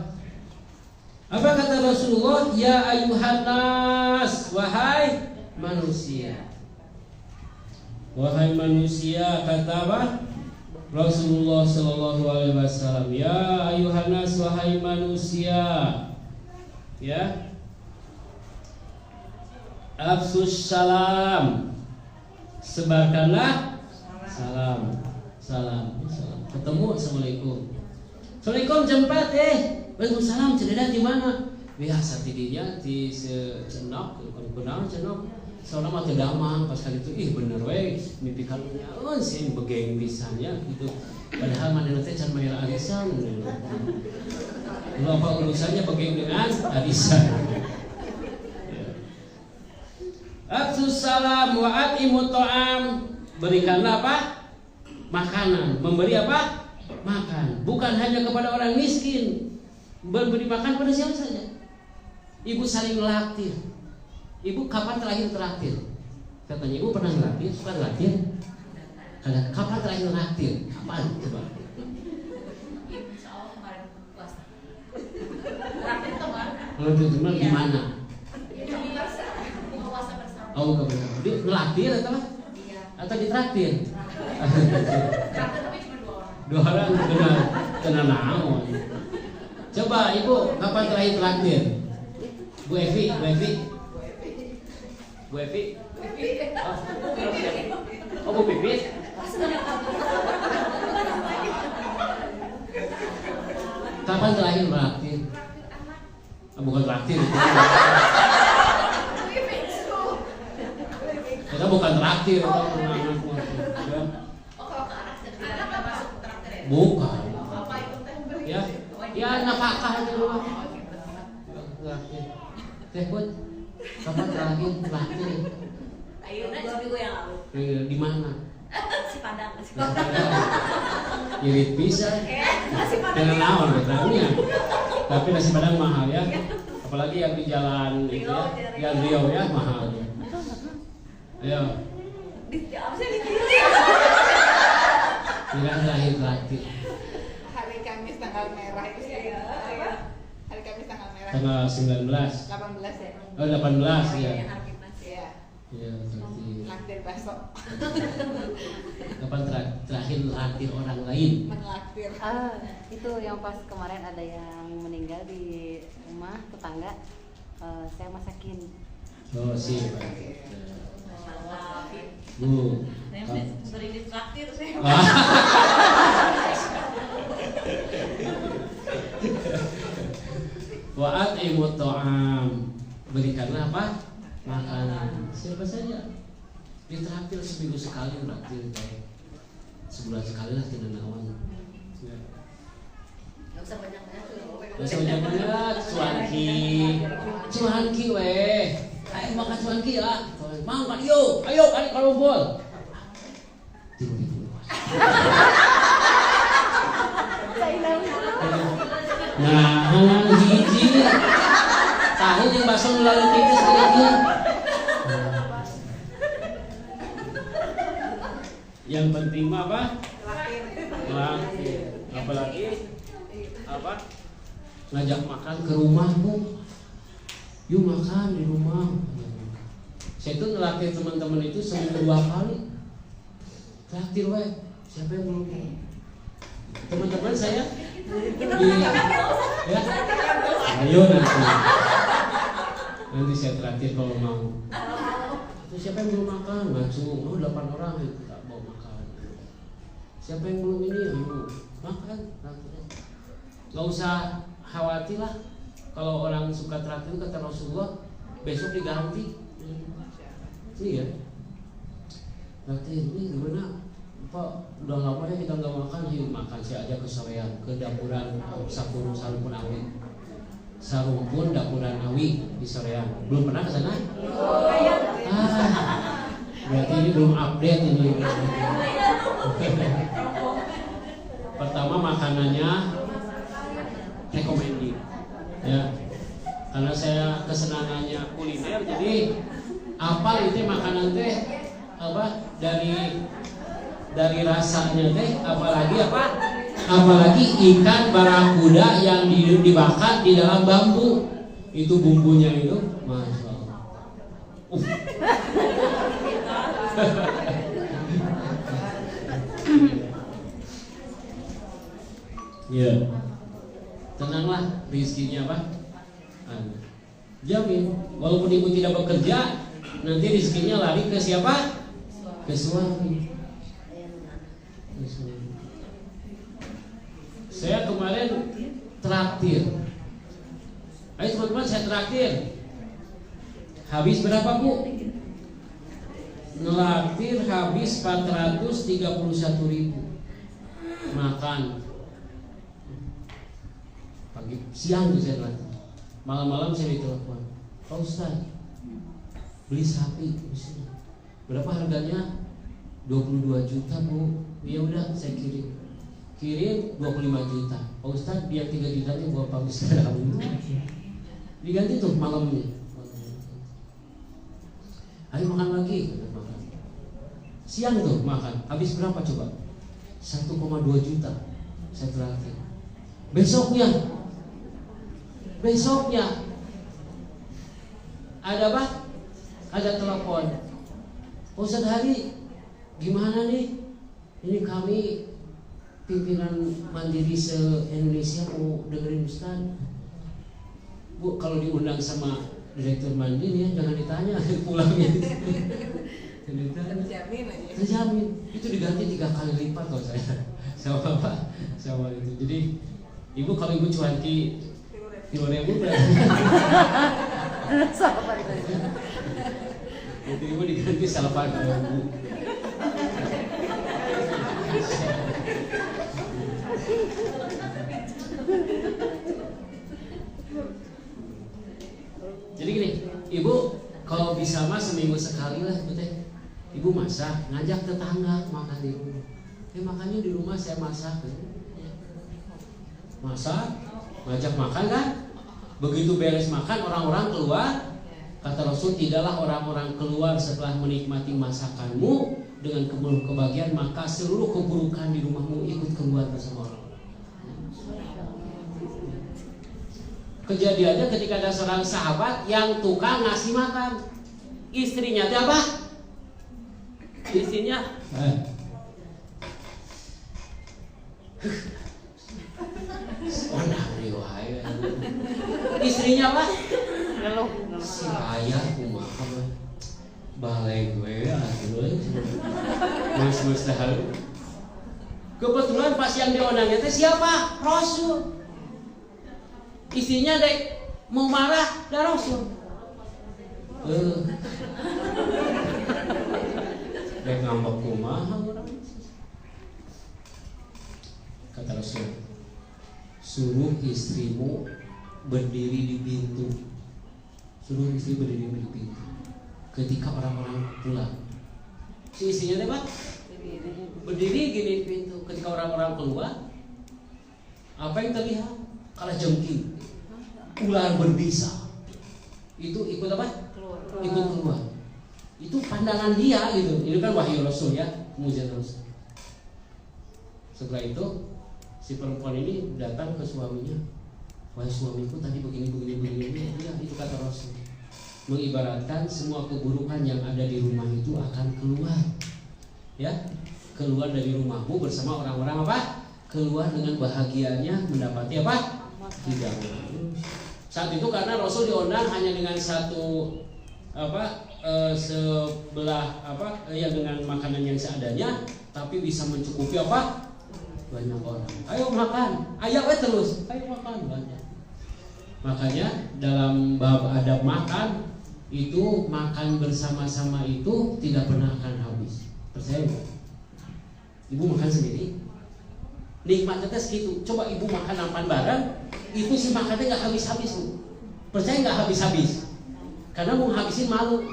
Apa kata Rasulullah? Ya ayuhan nas, wahai manusia. Wahai manusia, kata apa? Rasulullah sallallahu alaihi wasallam, ya ayuhan nas, wahai manusia. Ya. Afsus salam. Sebarkanlah salam. Salam. Ketemu assalamualaikum. Assalamualaikum jempat Waalaikumsalam cedera di mana? Biasa tidinya di secenok, kenal cenok. Soalnya mah damang pas kali itu bener we mimpi kalunya sih begeng bisanya gitu. Padahal manehna teh can mayar arisan. Lu apa urusannya begeng dengan arisan? Afsus salam wa atimu ta'am. Berikanlah apa? Makanan. Memberi apa? Makan. Bukan hanya kepada orang miskin. Memberi makan pada siapa saja. Ibu saling ngelaktir. Ibu kapan terakhir? Katanya ibu pernah ngelaktir, suka ngelaktir. Kapan terakhir ngelaktir? Kapan? Coba. Soal kemarin puasa. Terakhir kemarin. Kalau itu di mana? Puasa bersama. Oh, kebetulan. Dia ngelaktir atau apa? Iya. Atau ditraktir? Terakhir tapi cuma 2 orang. 2 orang kena naon. Coba ibu kapan terakhir traktir? Bu Evi. Oh, Bu Pipit. Kapan terakhir traktir? Bukan traktir. traktir orang anak ya. Oh, kalau ke anak nggak masuk traktir ya? Bukan. Apa itu teh? Ya, ya nafkah di rumah. Traktir. Teh Put, kapan terakhir traktir? Ayo, seminggu yang lalu. Di mana? Si Padang, si Irit bisa. Dengan naon betulnya. Tapi nasi Padang mahal ya. Apalagi yang di jalan itu ya, yang Riau ya mahal ya. Ayo. Apa sih di Tidak terakhir traktir. Hari Kamis tanggal merah itu sih. Iya. Hari Kamis tanggal merah. Tanggal 19. 18 ya. Oh 18 ya. Iya. Iya traktir. Naktir bakso. Kapan terakhir traktir orang lain? Menaktir. Itu yang pas kemarin ada yang meninggal di rumah tetangga, saya masakin. Oh sih. Bu. sering ditraktir saya. Wa'at imut to'am, berikanlah apa? Makanan. Siapa saja ditraktir seminggu sekali, traktir kayak sebulan sekali lah tidak nawan. Ya. Nggak usah banyak-banyak tuh. Gak usah banyak-banyak, cuanki weh. Ayo makan cuanki ya. Mau kan ayo kali kalau bol. Tiru-tiru. Nah, hiji. Tahu yang bakso lalu tipis lagi. Yang penting mah apa? Traktir. Apalagi apa? Ngajak makan ke rumahmu. Yuk makan di rumah. Saya tuh ngelatih teman-teman itu seminggu 2 kali. Traktir weh. Siapa yang belum? Teman-teman saya ya. Ayo nanti saya traktir kalau mau. Terus siapa yang belum makan? Langsung 8 orang yang tak mau makan. Siapa yang belum ini? Ayo makan. Gak usah khawatir lah. Kalau orang suka traktir kata Rasulullah besok diganti. Iya. Traktir ini gimana? Pak, udah lama ya kita nggak makan, yuk makan saya aja ke sorean, ke dapuran Sarumpun Awi. Sarumpun dapuran Awi di sorean. Belum pernah ke sana? Berarti ini belum update ini. Pertama makanannya recommended. Ya. Karena saya kesenangannya kuliner, jadi apa itu makanan teh apa dari rasanya teh apalagi ikan barakuda yang dibakar di dalam bambu itu bumbunya itu masya Allah. Ya, tenanglah rizkinya apa? Jamin, walaupun ibu tidak bekerja, nanti rizkinya lari ke siapa? Ke suami. Saya kemarin traktir. Ayo teman-teman saya traktir. Habis berapa Bu? Nelaktir habis 431.000. Makan. Pagi siang tuh saya traktir. Malam-malam saya ditelepon. Pak Ustaz, beli sapi. Berapa harganya? 22 juta Bu. Ya udah saya kirim 25 juta. Pak Ustaz biar 3 juta itu buat Pak Ustaz. Diganti tuh malamnya. Ayo makan lagi. Siang tuh makan. Habis berapa coba? 1,2 juta. Saya traktir. Besoknya ada apa? Ada telepon. Ustaz Hari, gimana nih? Ini kami pimpinan Mandiri se-Indonesia mau dengerin Ustaz. Bu, kalau diundang sama Direktur Mandiri ya jangan ditanya pulangnya. Terjamin. Itu diganti 3 kali lipat kalau saya. Sama apa? Sama itu. Jadi Ibu kalau Ibu cuanki 3.000 berarti. Itu ibu diganti salapan ibu. Jadi gini, ibu kalau bisa mah seminggu sekali lah ibu teh. Ibu masak, ngajak tetangga makan di rumah. Makannya di rumah saya masak. Masak, ngajak makan kan? Begitu beres makan orang-orang keluar. Kata Rasul, tidaklah orang-orang keluar setelah menikmati masakanmu dengan kebahagiaan, maka seluruh keburukan di rumahmu ikut keluar bersama orang. Kejadiannya ketika ada seorang sahabat yang tukang ngasih makan, istrinya itu apa? Istrinya istrinya apa? Si ayah kumaha balai gue mas dahulu. Kebetulan pas yang diundangnya teh siapa? Rasul. Istrinya dek mau marah dan Rasul. Dek ngambek kumaha orang. Kata Rasul, suruh istrimu berdiri di pintu. Suruh istri berdiri di pintu ketika orang-orang pulang. Si istrinya apa? Berdiri gini di pintu. Ketika orang-orang keluar, apa yang terlihat? Kalah jengking, ular berbisa. Itu ikut apa? Ikut keluar. Itu pandangan dia gitu. Ini kan wahyu Rasul ya, mujizat Rasul. Setelah itu si perempuan ini datang ke suaminya. Wahai suamiku tadi begini. Ya, itu kata Rasul. Mengibaratkan semua keburukan yang ada di rumah itu akan keluar. Ya, keluar dari rumahmu bersama orang-orang apa? Keluar dengan bahagianya mendapati apa? Hidangan. Saat itu karena Rasul diundang hanya dengan satu sebelah yang dengan makanan yang seadanya, tapi bisa mencukupi apa? Banyak orang. Ayo makan, ayo terus, ayo makan banyak. Makanya dalam bab adab makan itu makan bersama-sama itu tidak pernah akan habis. Percaya nggak? Ibu makan sendiri, nikmatnya segitu. Coba ibu makan nampan bareng, itu si makannya nggak habis-habis bu. Percaya nggak habis-habis? Karena mau habisin malu.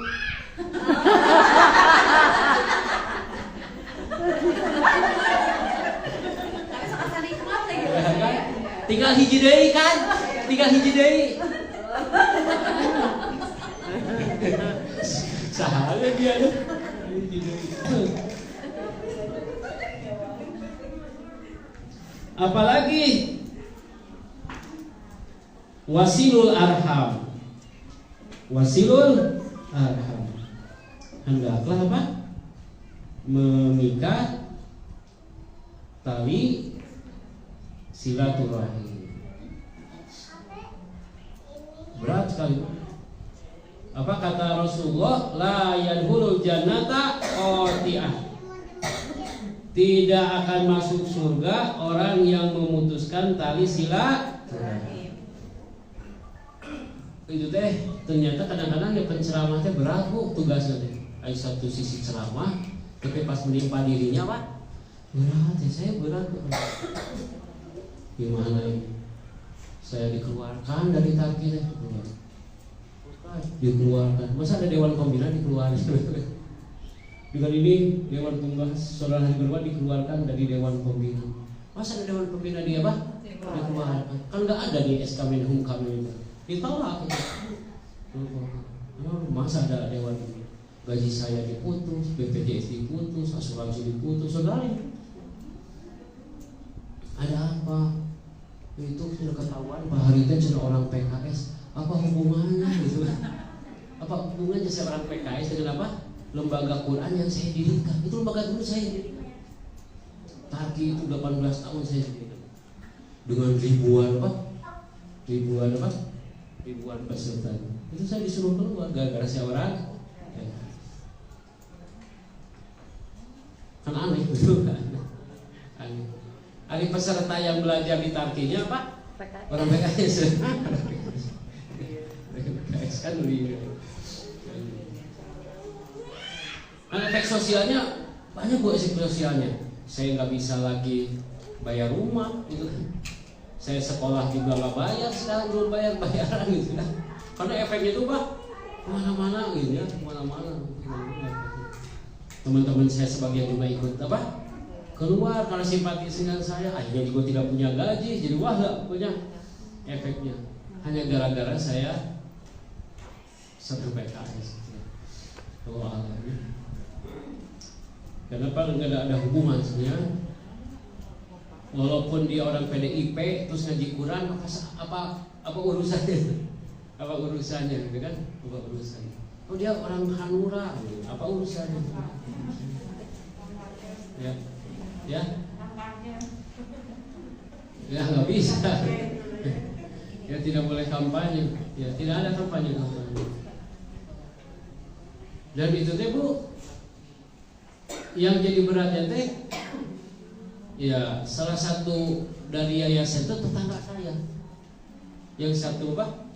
Tinggal hiji deui kan? Tinggal hiji deui. Sahaja dia tuh. Apalagi wasilul arham. Wasilul arham. Hendaklah apa? Mengikat tali silaturahim. Berat sekali. Apa kata Rasulullah? La yadkhulul jannata qati'ah. Tidak akan masuk surga orang yang memutuskan tali silaturahim. Itu teh ternyata kadang-kadang ya penceramah teh berat bu tugasnya teh. Ada satu sisi ceramah, tapi pas menimpa dirinya Pak berat ya, saya berat. Gimana ini? Saya dikeluarkan dari tarki teh. Dikeluarkan. Masa ada dewan pembina dikeluarkan? Dengan ini dewan pembina saudara hari kedua dikeluarkan dari dewan pembina. Masa ada dewan pembina dia apa? Dikeluarkan. Kan nggak ada di SK Menhum kami itu. Ditolak. Masa ada dewan pembina? Gaji saya diputus, BPJS diputus, asuransi diputus, saudara. Ada apa? Itu sudah ketahuan Pak Harita cina orang PKS. Apa hubungannya gitu? Apa hubungannya saya orang PKS dengan apa? Lembaga Quran yang saya dirikan. Itu lembaga dulu saya dirikan. Tarki itu 18 tahun saya dirikan. Dengan ribuan peserta. Itu saya disuruh keluar gara-gara saya orang. Kan aneh betul kan? Aneh. Ada peserta yang belajar di Tarkinya apa? Orang PKS. PKS kan lebih. Efek sosialnya banyak bu, efek sosialnya. Saya nggak bisa lagi bayar rumah gitu. Saya sekolah juga nggak bayar, sekarang belum bayaran gitu kan. Karena efeknya itu pak kemana-mana gitu ya, kemana-mana. Teman-teman saya sebagian juga ikut apa? Keluar karena simpati dengan saya, akhirnya juga tidak punya gaji, jadi wah nggak punya efeknya. Hanya gara-gara saya satu PKS. Oh Allah. Kenapa nggak ada hubungan sebenarnya? Walaupun dia orang PDIP terus ngaji Quran, apa urusannya? Apa urusannya, gitu kan? Apa urusannya? Oh dia orang Hanura, apa urusannya? Ya, ya, ya nggak bisa. Ya tidak boleh kampanye. Ya tidak ada kampanye. Dan itu teh bu, yang jadi beratnya teh, ya salah satu dari yayasan itu tetangga saya, yang satu apa?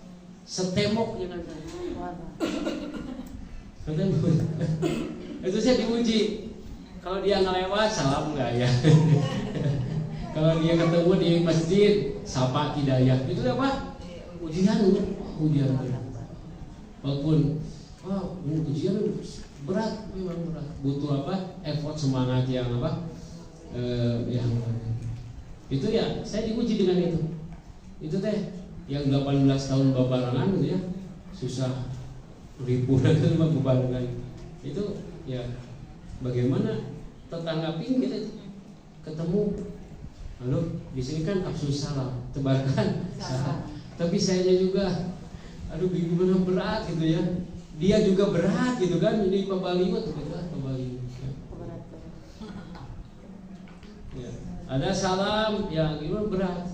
Setemok dengan saya. Setemok. Itu saya diuji. Kalau dia ngelewat salam nggak ya? Kalau dia ketemu di masjid sapa tidak ya? Itu apa? Ujian. Walaupun ujian berat, memang berat. Butuh apa? Effort, semangat yang apa? Yang itu ya. Saya diuji dengan itu. Itu teh yang 18 tahun babarangan gitu ya, susah ribuan itu babarangan. Itu ya bagaimana tetangga pinggir ketemu, halo di sini kan absus salam, tebarkan salam. Tapi saya juga, aduh gimana berat gitu ya. Dia juga berat gitu kan, ini pebaliwat gitu kan, pebaliwat. Ya. Ada salam, ya gimana berat.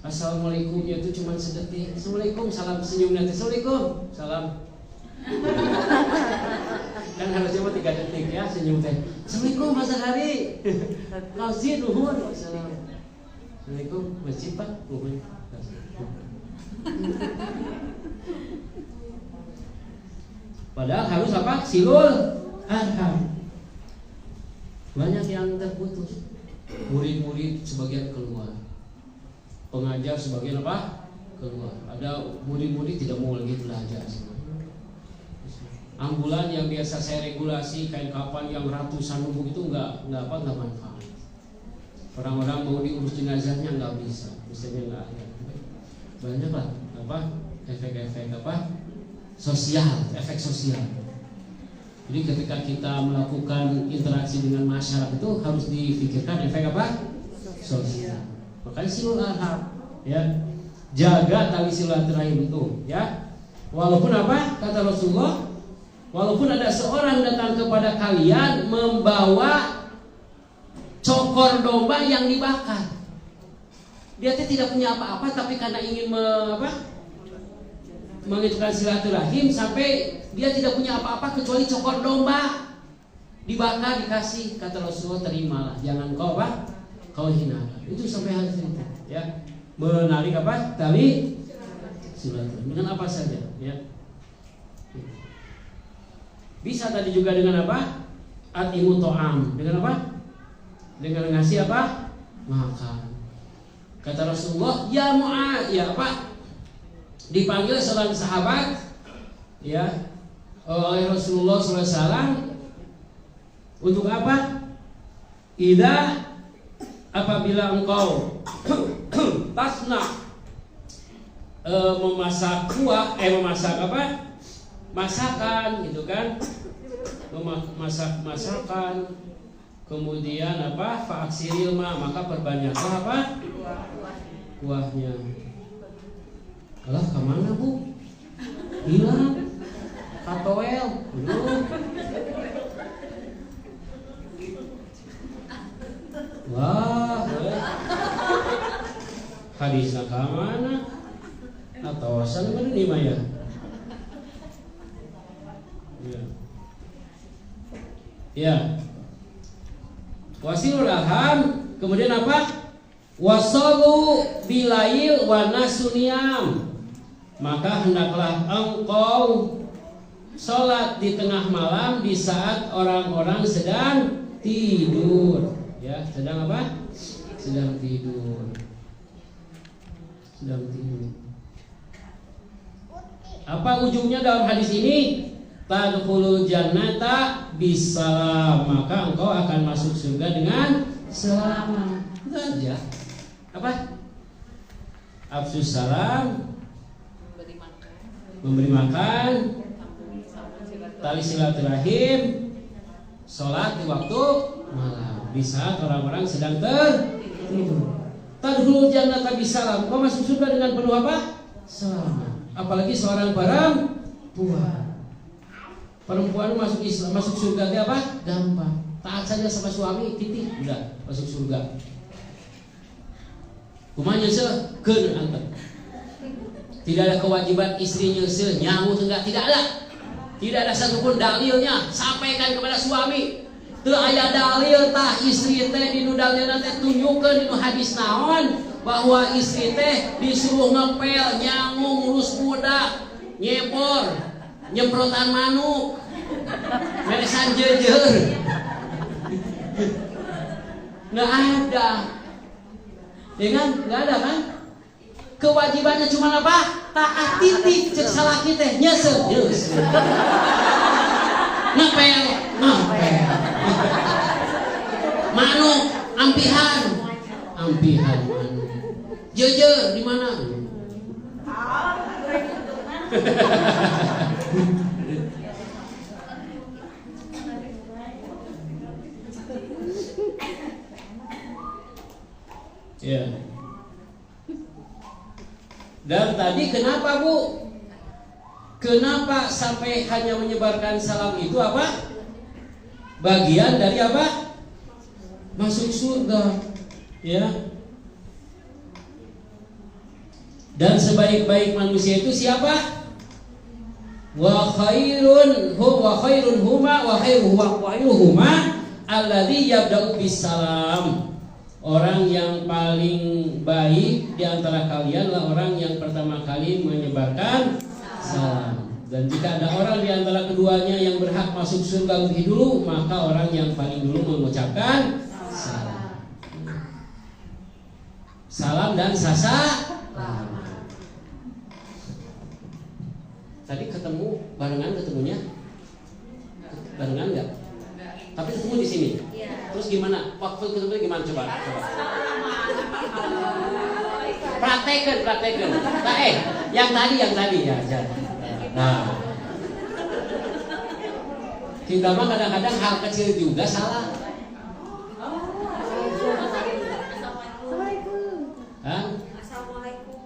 Assalamualaikumnya itu cuma sedetik. Assalamualaikum, salam senyum nanti. Assalamualaikum, salam. Kan harusnya mah 3 detik ya senyum teh. Assalamualaikum Mas Hari. Masjid nuhun. Assalamualaikum masjid Pak. Nuhun. Padahal harus apa? Silul arham. Banyak yang terputus. Murid-murid sebagian keluar. Pengajar sebagian apa? Keluar. Ada murid-murid tidak mau lagi belajar. Ambulan yang biasa saya regulasi kain kapan yang ratusan ribu itu nggak manfaat. Orang-orang mau diurus jenazahnya nggak bisa, misalnya nggak ada. Banyak lah apa efek-efek apa sosial, efek sosial. Jadi ketika kita melakukan interaksi dengan masyarakat itu harus difikirkan efek apa sosial. Makanya silul arham, ya jaga tali silaturahim itu, ya. Walaupun apa kata Rasulullah, walaupun ada seorang datang kepada kalian membawa cokor domba yang dibakar, dia tidak punya apa-apa, tapi karena ingin mengitukan silaturahim sampai dia tidak punya apa-apa kecuali cokor domba dibakar dikasih, kata Rasulullah terimalah, jangan kau apa kau hinakan. Itu sampai hal itu, ya, menarik apa tali silaturahim dengan apa saja, ya. Bisa tadi juga dengan apa? Atimu to'am. Dengan apa? Dengan ngasih apa? Makan. Kata Rasulullah, ya Mu'ad, ya apa? Dipanggil seorang sahabat, ya, oleh Rasulullah SAW untuk apa? Apabila engkau tasna memasak kuah, memasak apa? Masakan gitu kan, memasak masakan, kemudian apa fa'aksiril ma, maka perbanyaklah apa kuahnya. Alah kemana bu? Hilang katoel wah hadisnya kemana? Atau asal mana nih Maya? Ya. Wasilul arham, kemudian apa? Wasalu bilail wa nasuniyam. Maka hendaklah engkau sholat di tengah malam di saat orang-orang sedang tidur. Ya, sedang apa? Sedang tidur. Sedang tidur. Apa ujungnya dalam hadis ini? Tadkhulul jannata bisalam, maka engkau akan masuk surga dengan selamat. Itu aja. Apa? Afsus salam, memberi makan, tali silaturahim, sholat di waktu malam di saat orang-orang sedang tertidur. Tadkhulul jannata bisalam, engkau masuk surga dengan penuh apa? Selamat. Apalagi seorang perempuan. Perempuan masuk Islam, masuk surga itu apa? Gampang. Taat saja sama suami, titik, udah masuk surga. Kumaha nyeuseul keun antar. Tidak ada kewajiban istri nyeuseul, nyamu enggak, tidak ada. Tidak ada satupun dalilnya. Sampaikan kepada suami. Teu aya dalil tah istri teh dinu dalilna teh tunjukkeun dinu hadis naon bahwa istri teh disuruh ngepel, nyangu, ngurus budak, nyepor, nyemprotan manuk, meresan jejer. Nggak ada, ya kan? Nggak ada kan? Kewajibannya cuma apa? Taat titik, cek salah kita, nyesel, ngepel, manuk, ampihan, manuk, jejer di mana? Ya. Dan tadi kenapa Bu? Kenapa sampai hanya menyebarkan salam itu apa? Bagian dari apa? Masuk surga. Ya. Dan sebaik-baik manusia itu siapa? Wa khairun huma alladzi yabda'u bisalam. Orang yang paling baik di antara kalian adalah orang yang pertama kali menyebarkan salam. Dan jika ada orang di antara keduanya yang berhak masuk surga lebih dulu, maka orang yang paling dulu mengucapkan salam. Salam dan salam. Tadi ketemu ketemunya barengan nggak? Tapi ketemu di sini. Terus gimana? Waktu ketemu gimana? Coba. Praktekan. Nah, yang tadi ya. Nah, kita mah kadang-kadang hal kecil juga salah.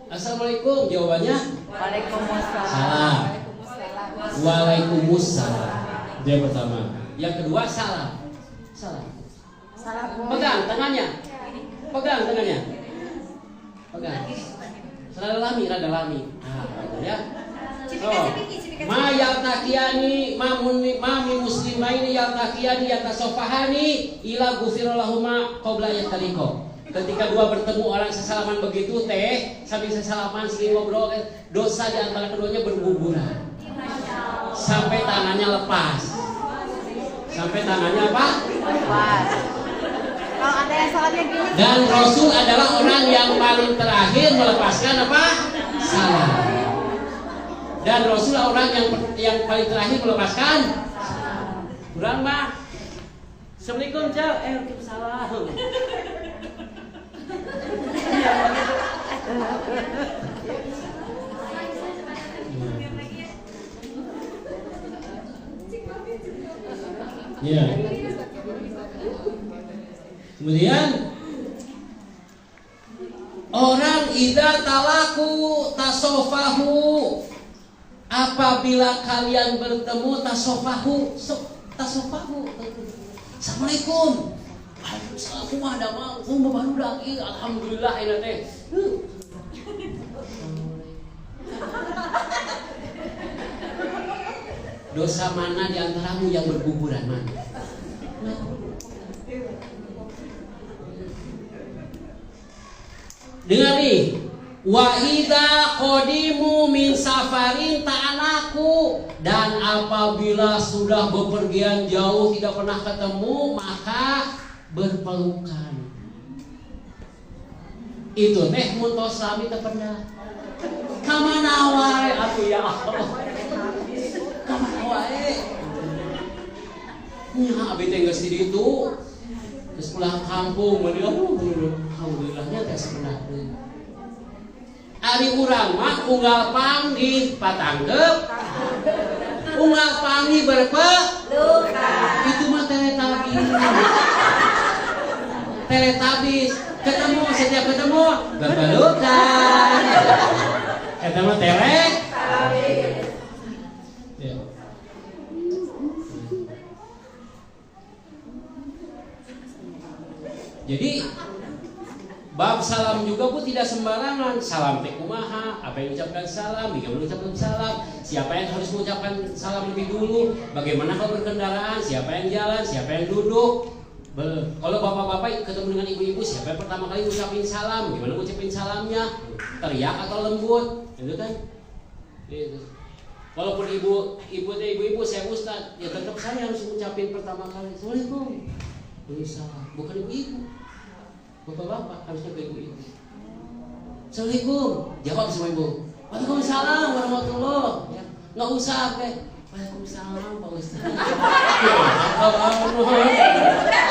Assalamualaikum. Jawabannya? Waalaikumsalam. Salam. Waalaikumsalam. Dia pertama. Yang kedua salam. Pegang tangannya. Pegang. Rada lami. Nah, ya. Ma yaltaqiyani mami muslimaini yaltaqiyani yatasofahani ila ghufirallahuma qabla yataliko. Ketika dua bertemu orang sesalaman begitu teh, sambil sesalaman sering ngobrol, dosa di antara keduanya berguguran. Sampai tangannya lepas. Sampai tangannya apa? Lepas. Kalau ada yang salatnya gini. Dan Rasul adalah orang yang paling terakhir melepaskan apa? Salam. Dan Rasul adalah orang yang paling terakhir melepaskan salam. Kurang Mbak. Assalamualaikum Cak. Waalaikumsalam. Ya. Kemudian orang idza talaku tasofahu, apabila kalian bertemu tasofahu. Assalamualaikum. Waalaikumsalam. Kumaha da mah? Baru dah ieu alhamdulillah ina teh. Dosa mana di antaramu yang berguguran mana? Dengar nih, Wa idza qadimu min safarin ta'anaku, dan apabila sudah bepergian jauh tidak pernah ketemu maka berpelukan. Itu teh mun tos sami teu pernah. Kamana wae atuh ya Allah. Kamana wae. Nya abi teh geus di ditu. Geus pulang kampung meureun alhamdulillahnya teh sebenarnya. Ari urang mah unggal panggih patanggep. Unggal panggih berpelukan. Itu mah teletabis. Teletabis ketemu setiap ketemu berpelukan. Eta mah teletabis. Ya. Jadi bab salam juga pun tidak sembarangan. Salam teh kumaha? Apa yang mengucapkan salam? Jika mengucapkan salam, siapa yang harus mengucapkan salam lebih dulu? Bagaimana kalau berkendaraan? Siapa yang jalan? Siapa yang duduk? Kalau bapak-bapak ketemu dengan ibu-ibu, siapa yang pertama kali ngucapin salam? Gimana ngucapin salamnya? Teriak atau lembut? Itu kan? Gitu. Walaupun ibu-ibu saya ustad, ya tetap saya harus ngucapin pertama kali. Assalamualaikum. Salam. Bukan ibu-ibu. Bapak-bapak harusnya ke ibu-ibu. Assalamualaikum. Jawab sama ibu. Waalaikumsalam warahmatullahi. Ya. Nggak usah apa. Waalaikumsalam Pak Ustaz.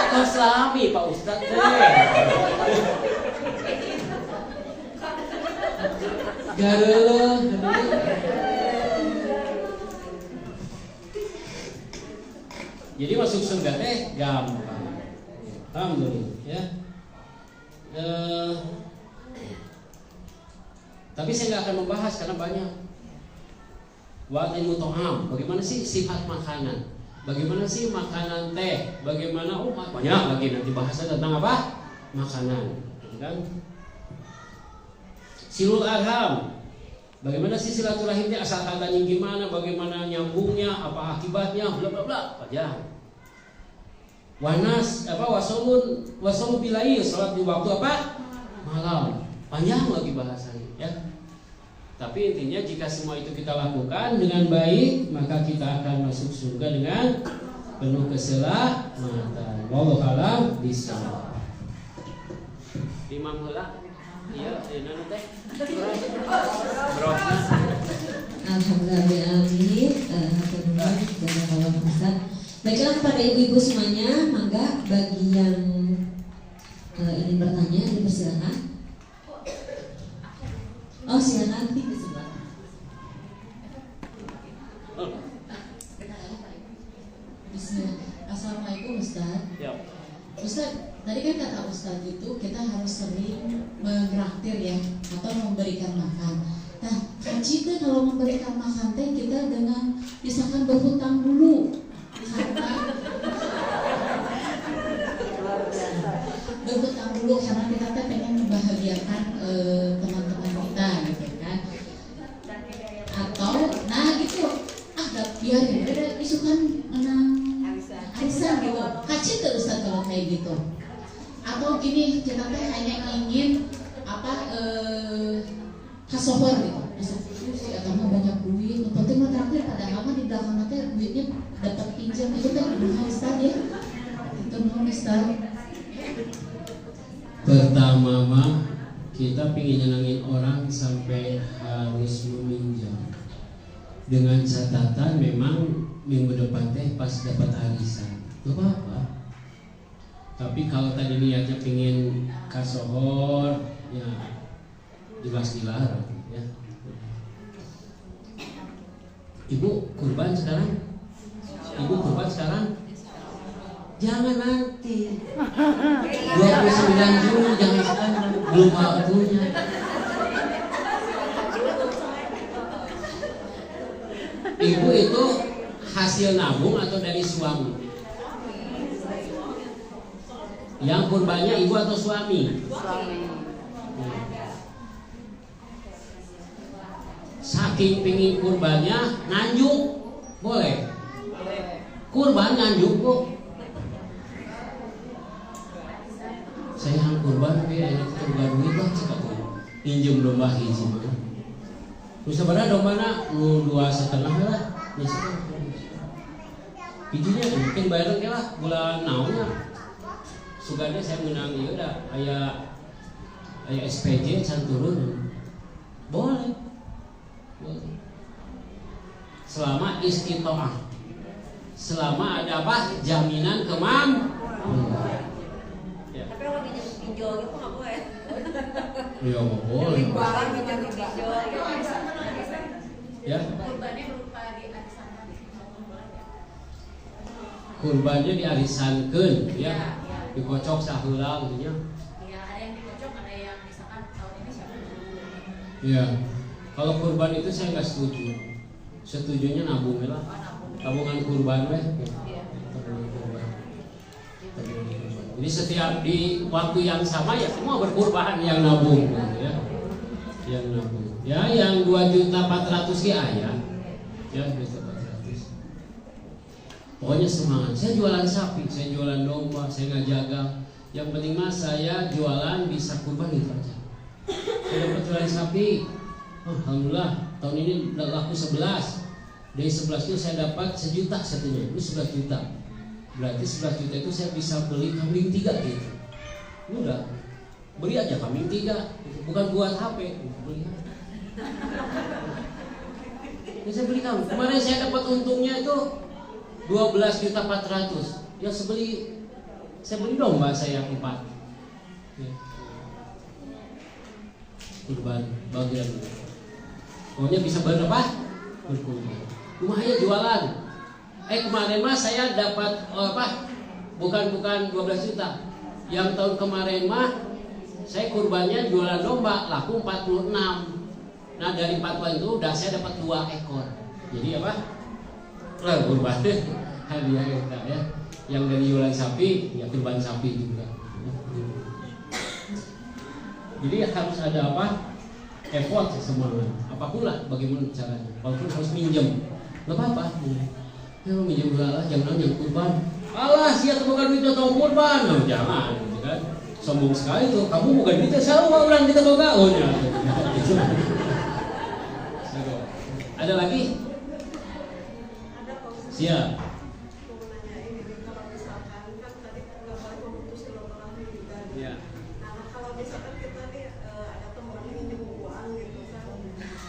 Kau selami Pak Ustaz deh. Garuh. Jadi masuk surga teh gampang. Alhamdulillah ya. Tapi saya nggak akan membahas karena banyak. Wa'il mutoham, bagaimana sih sifat makanan? Bagaimana sih makanan teh? Bagaimana banyak lagi nanti bahasnya tentang apa? Makanan, kan? Silul arham, bagaimana sih silaturahimnya? Asal katanya gimana? Bagaimana nyambungnya? Apa akibatnya? Bla bla bla. Panjang. Wasolun bilail, salat di waktu apa? Malam. Panjang lagi bahasanya, ya. Tapi intinya jika semua itu kita lakukan dengan baik, maka kita akan masuk surga dengan penuh keselamatan. Wallahu a'lam bishawab. Imam heula. Iya, nanu teh. Alhamdulillah dan Ustaz. Baiklah kepada ibu-ibu semuanya, mangga bagi yang ingin bertanya dipersilakan. Oh silakan di sebelah. Bismillah. Assalamualaikum Ustaz. Ya. Ustaz, tadi kan kata Ustaz itu kita harus sering menraktir ya atau memberikan makan. Nah, jika kalau memberikan makan teh kita dengan misalkan berhutang dulu karena kita teh pengen membahagiakan teman-teman kita gitu kan. Atau nah gitu biarin udah isukan menang arisan gitu. Kacit tuh Ustaz kalau kayak gitu. Atau gini kita teh hanya ingin kasohor gitu. Si agama banyak duit, yang penting mah terakhir padahal mah di belakang teh duitnya dapat pinjam itu teh kumaha Ustaz ya. Itu nuhun Ustaz. Pertama mah kita pingin nyenangin orang sampai harus meminjam. Dengan catatan memang minggu depan teh pas dapat arisan. Gak apa-apa. Tapi kalau tadi niatnya pingin kasohor, ya jelas dilarang ya. Ibu kurban sekarang? Jangan nanti 29 Juni, jangan sekarang, belum waktunya. Ibu itu hasil nabung atau dari suami? Yang kurbannya ibu atau suami? Suami. Saking pingin kurbannya nganjuk, boleh? Kurban nganjuk bu. Saya kurban, ini kurban duit lah cakap. pinjem domba hiji mah. Bisa berapa dombana? 2,5 lah. Hijinya mungkin bayar lah bulan naonnya. Sugande saya menang ieu da aya SPJ can turun. Boleh. Selama istitoah. Selama ada apa? Jaminan kemam. Ya. Tapi kalau pinjol gitu nggak boleh. Ya boleh. Barang pinjol pinjol. Ya. Kurbannya berupa diarisankan. Kurbannya diarisankeun ya. Ya. Dikocok saheula gitu nya. Iya, ada yang dikocok, ada yang misalkan tahun ini siapa dulu. Ya. Kalau kurban itu saya nggak setuju. Setujunya nabung lah. Tabungan kurban weh. Iya. Tabungan kurban. Jadi setiap di waktu yang sama ya semua berkurban yang nabung ya. Yang nabung. Ya yang 2.400.000 ki aya. Ya 2.400.000. Pokoknya semangat. Saya jualan sapi, saya jualan domba, saya ngajaga. Yang penting mah saya jualan bisa kurban itu aja. Saya dapat jualan sapi. Alhamdulillah tahun ini laku 11. Dari 11 itu saya dapat 1 juta satunya. Itu 11 juta. Berarti 11 juta itu saya bisa beli kambing 3 gitu. Udah. Beli aja kambing 3. Bukan buat HP, beli aja. Ini saya beli kambing. Kemarin saya dapat untungnya itu 12.400.000. Ya saya beli domba saya 4. Ya. Kurban bagian. Pokoknya bisa berapa? Berkurban. Lumayan jualan. Kemarin mah saya dapat bukan 12 juta. Yang tahun kemarin mah saya kurbannya jualan domba laku 46. Nah dari 40 itu udah saya dapat 2 ekor. Jadi apa? Kurban hadiah kita ya. Yang dari jualan sapi ya kurban sapi juga. Jadi harus ada apa? Effort semuanya. Apapun lah bagaimana caranya. Walaupun harus minjem. Gak apa-apa. Ya minjem lah jangan yang kurban. Allah siap bukan duit atau kurban. Nah, jangan gitu kan. Sombong sekali tuh. Kamu bukan duit saya orang kita boga. Oh ya. Ada lagi? Siap. Ya. Kalau misalkan kita nih ada teman minjem uang gitu kan,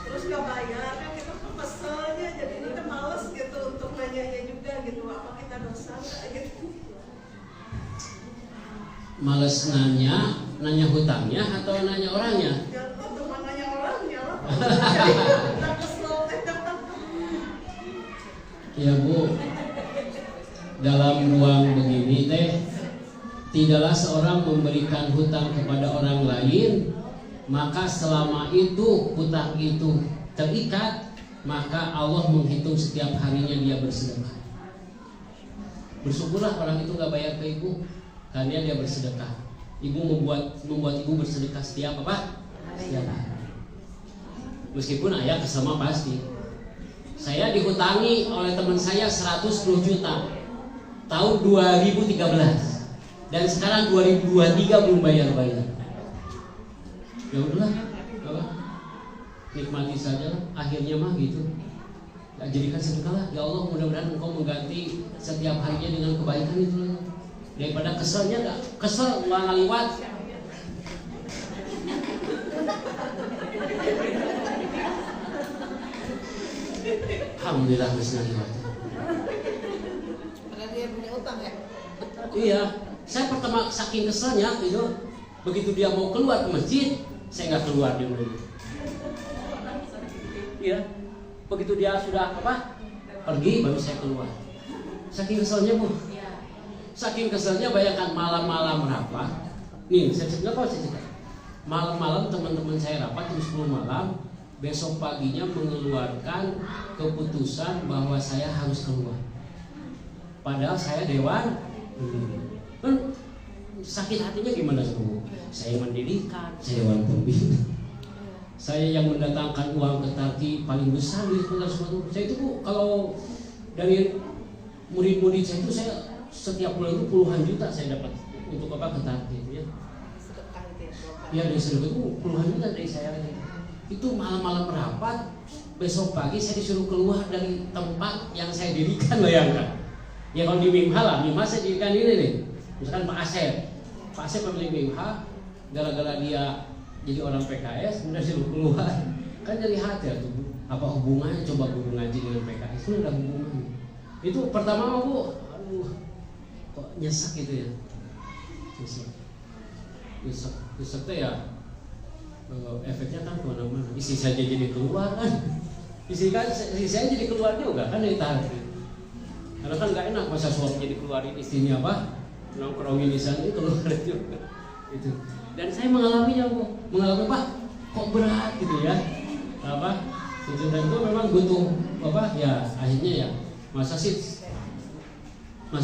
terus nggak bayar kan kita tuh keselnya, jadi kita males gitu untuk nanyanya juga gitu, apa kita dosa nggak gitu? Males nanya hutangnya atau nanya orangnya? Ya untuk nanya orangnya lah. Kita kesel. Ya Bu, dalam ruang begini teh tidaklah seorang memberikan hutang kepada orang lain, maka selama itu hutang itu terikat, maka Allah menghitung setiap harinya dia bersedekah. Bersyukurlah orang itu gak bayar ke ibu, karena dia bersedekah. Ibu membuat ibu bersedekah setiap apa? Setiap hari. Meskipun ayah kesama pasti. Saya dihutangi oleh teman saya 110 juta tahun 2013. Dan sekarang 2023 belum bayar-bayar. Ya udahlah, apa? Nikmati saja lah. Akhirnya mah gitu. Ya, jadikan sedekah lah. Ya Allah, mudah-mudahan Engkau mengganti setiap harinya dengan kebaikan itu lah. Daripada keselnya enggak kesel nggak ngaliwat. Alhamdulillah masih ngaliwat. Karena dia punya utang ya. Iya. Saya pertama saking keselnya gitu, begitu dia mau keluar ke masjid, saya nggak keluar dia dulu. Iya, begitu dia sudah apa pergi baru saya keluar. Saking keselnya Bu, saking keselnya bayangkan malam-malam rapat. Nih saya cerita apa saya cerita. Malam-malam teman-teman saya rapat jam 10 malam, besok paginya mengeluarkan keputusan bahwa saya harus keluar. Padahal saya dewan. Kan sakit hatinya gimana Bu? Saya mendirikan, saya dewan pembina, saya yang mendatangkan uang ke Tarki paling besar di Kota Sumatera. Saya itu Bu, kalau dari murid-murid saya itu saya setiap bulan itu puluhan juta saya dapat untuk apa ke Tarki ya. Sedekah itu ya. Ya disuruh itu puluhan juta dari saya lagi. Itu malam-malam rapat, besok pagi saya disuruh keluar dari tempat yang saya dirikan, bayangkan. Ya kalau di Mimha lah, Mimha saya dirikan ini nih. Misalkan Pak Asep pemilik Mimha, gara-gara dia jadi orang PKS, kemudian disuruh keluar. Kan jadi hati tuh, apa hubungannya coba guru ngaji dengan PKS? Itu udah hubungannya. Itu pertama aku, aduh, kok nyesek gitu ya. Nyesek teh ya, efeknya kan kemana-mana. Istri saya jadi keluar kan, istri saya jadi keluar juga kan dari tahan. Karena kan nggak enak masa suami jadi keluarin istrinya apa, nongkrongin di sana itu keluar juga. Itu. Dan saya mengalami Pak, kok berat gitu ya, apa? Dan itu memang butuh apa ya, akhirnya ya masa sih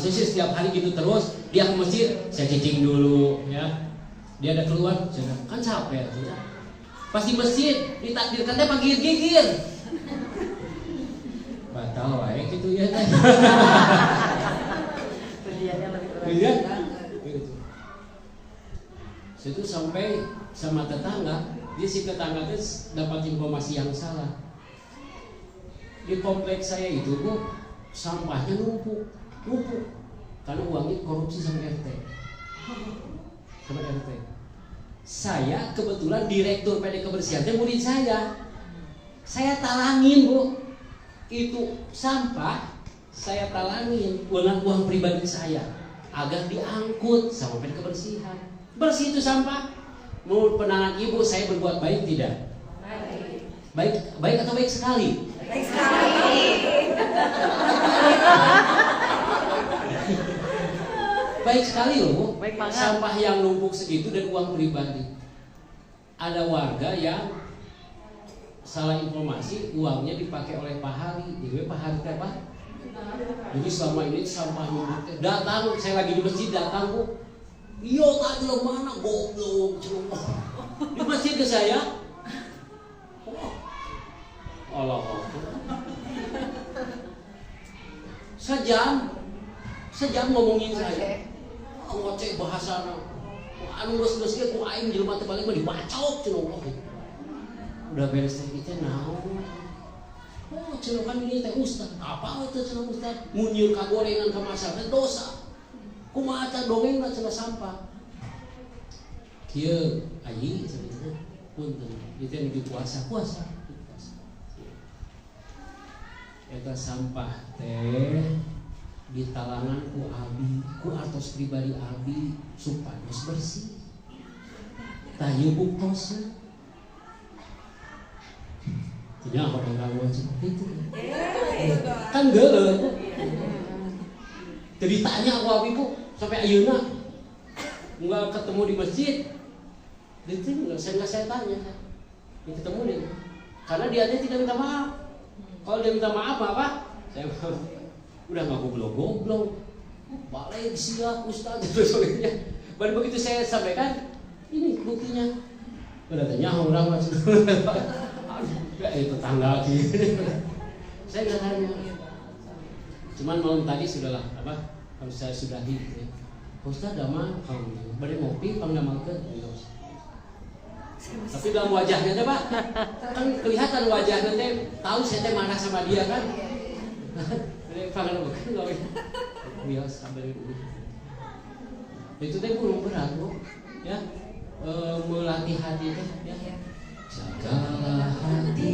setiap hari gitu terus. Dia ke masjid, saya cicing dulu ya. Dia ada keluar, saya kan capek tuh ya. Pas di masjid ditakdirkan teh panggil-gigir. Batal wae gitu ya teh. Tujuannya lebih berat. Iya. Gitu. Situ sampai sama tetangga, dia si tetangga teh dapat informasi yang salah. Di kompleks saya itu Bu, sampahnya numpuk. Karena uangnya korupsi sama RT. Saya kebetulan direktur PD Kebersihan murid saya talangin Bu, itu sampah saya talangin dengan uang pribadi saya agar diangkut sama PD Kebersihan. Bersih itu sampah. Menurut penanganan Ibu saya berbuat baik tidak? Baik atau baik sekali? Baik sekali. Baik sekali loh Bu. Baik banget. Sampah yang numpuk segitu dan uang pribadi. Ada warga yang salah informasi, uangnya dipakai oleh Pak Hari. Jadi Pak Hari apa? Jadi selama ini sampah numpuk. Datang, saya lagi di masjid datang Bu. Iya tadi lo mana goblok cuma di masjid ke saya. Allah. Sejam ngomongin saya. Ngoceh bahasana. Anu geus ge ku aing jelema teh balik mah dibacok cenah. Udah beres teh kita naon. Oh, cenah kan ini teh ustaz. Apa itu cenah ustaz? Munyiur kagorengan ka masyarakat dosa. Kumaha eta dongengna cenah sampah. Kieu ayi sebenarnya punten. Itu yang puasa. Eta sampah teh di talangan ku abi, ku artos pribadi abi supaya bersih. Tah ieu buktos. Tidak orang wajib itu. Kan geuleuh. Jadi tanya aku abi Bu sampai ayeuna enggak ketemu di masjid. Itu enggak saya tanya. Ketemu dia. Karena dia tidak minta maaf. Kalau dia minta maaf apa? Saya udah nggak goblok, balik siap Ustaz itu soalnya. Baru begitu saya sampaikan, ini buktinya. Udah tanya orang macam, ya itu tetangga gitu. Saya nggak tanya. Cuman malam tadi sudahlah apa? Harus saya sudahi. Ustaz damang, bari ngopi, panggil tapi dalam wajahnya teh Pak, kan kelihatan wajahnya teh, tahu saya teh marah sama dia kan. Panggil bukan enggak biasa sabar dulu. Itu teh belum berat Bu, ya. Melatih hati teh ya. Jagalah hati,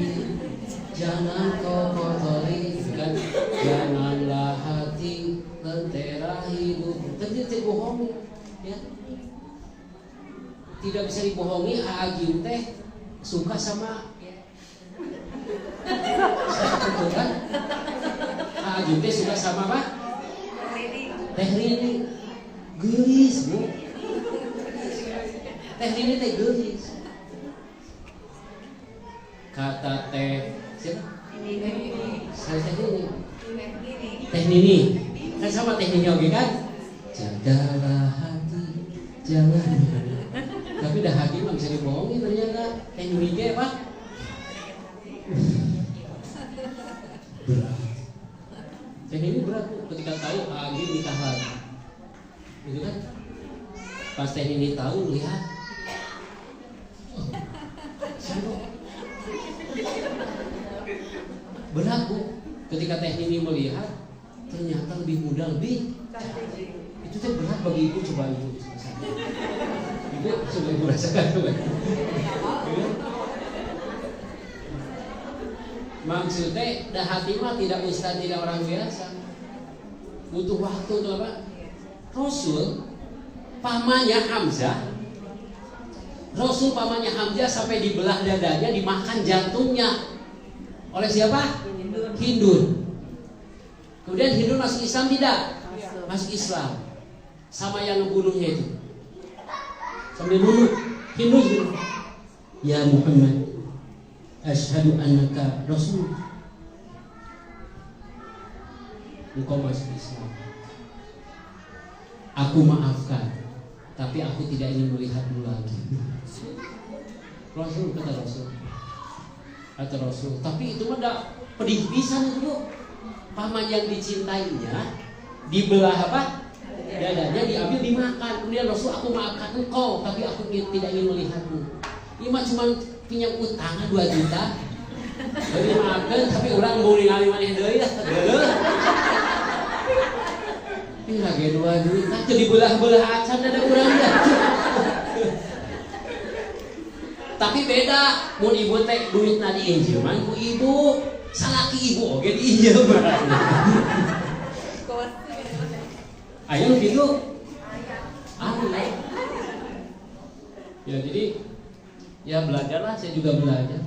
jangan kau kotori kan. Janganlah hati lentera hidup. Terjadi bohong ya. Tidak bisa dibohongi, Agim teh suka sama betul kan? Agim teh suka sama apa? Teh Rini gelis Bu. Teh Rini teh gelis. Kata teh siapa? Saya Teh Rini. Teh Nini. Kan sama Teh Nini oke kan? Jagalah hati, jangan. Tapi dah Hakim nggak bisa dibohongi ternyata. Teknologi apa? Berat. Teknologi berat ketika tahu Hakim ditahan. Gitu kan? Pas teknologi tahu lihat berat Bu. Ketika Teh Nini melihat ternyata lebih mudah, lebih itu teh berat bagi ibu. Coba ibu coba ibu rasakan coba. Maksudnya dah hati mah tidak ustaz, tidak orang biasa, butuh waktu tuh apa. Rasul pamannya Hamzah sampai dibelah dadanya, dimakan jantungnya oleh siapa? Hindun. Kemudian Hindun masuk Islam tidak? Masuk Islam. Sama yang ngebunuhnya itu. Sambil bunuh Hindun. Ya Muhammad, asyhadu annaka rasul. Engkau masuk Islam. Aku maafkan, tapi aku tidak ingin melihatmu lagi. Rasul kata Rasul. Tapi itu mah pedih pisan itu Bu. Paman yang dicintainya dibelah apa? Dadanya diambil dimakan. Kemudian Rasul, aku maafkan engkau, tapi aku tidak ingin melihatmu. Ini mah cuma pinjam utang 2 juta. Jadi maafkan, tapi orang mau ningali maneh deui lah. Ini lagi 2 juta, jadi belah-belah acan ada urang dah. Tapi beda, mun ibu teh duitna diinjeman ku ibu, salaki ibu oge diinjem. Ayo gitu. Ya jadi ya belajarlah, saya juga belajar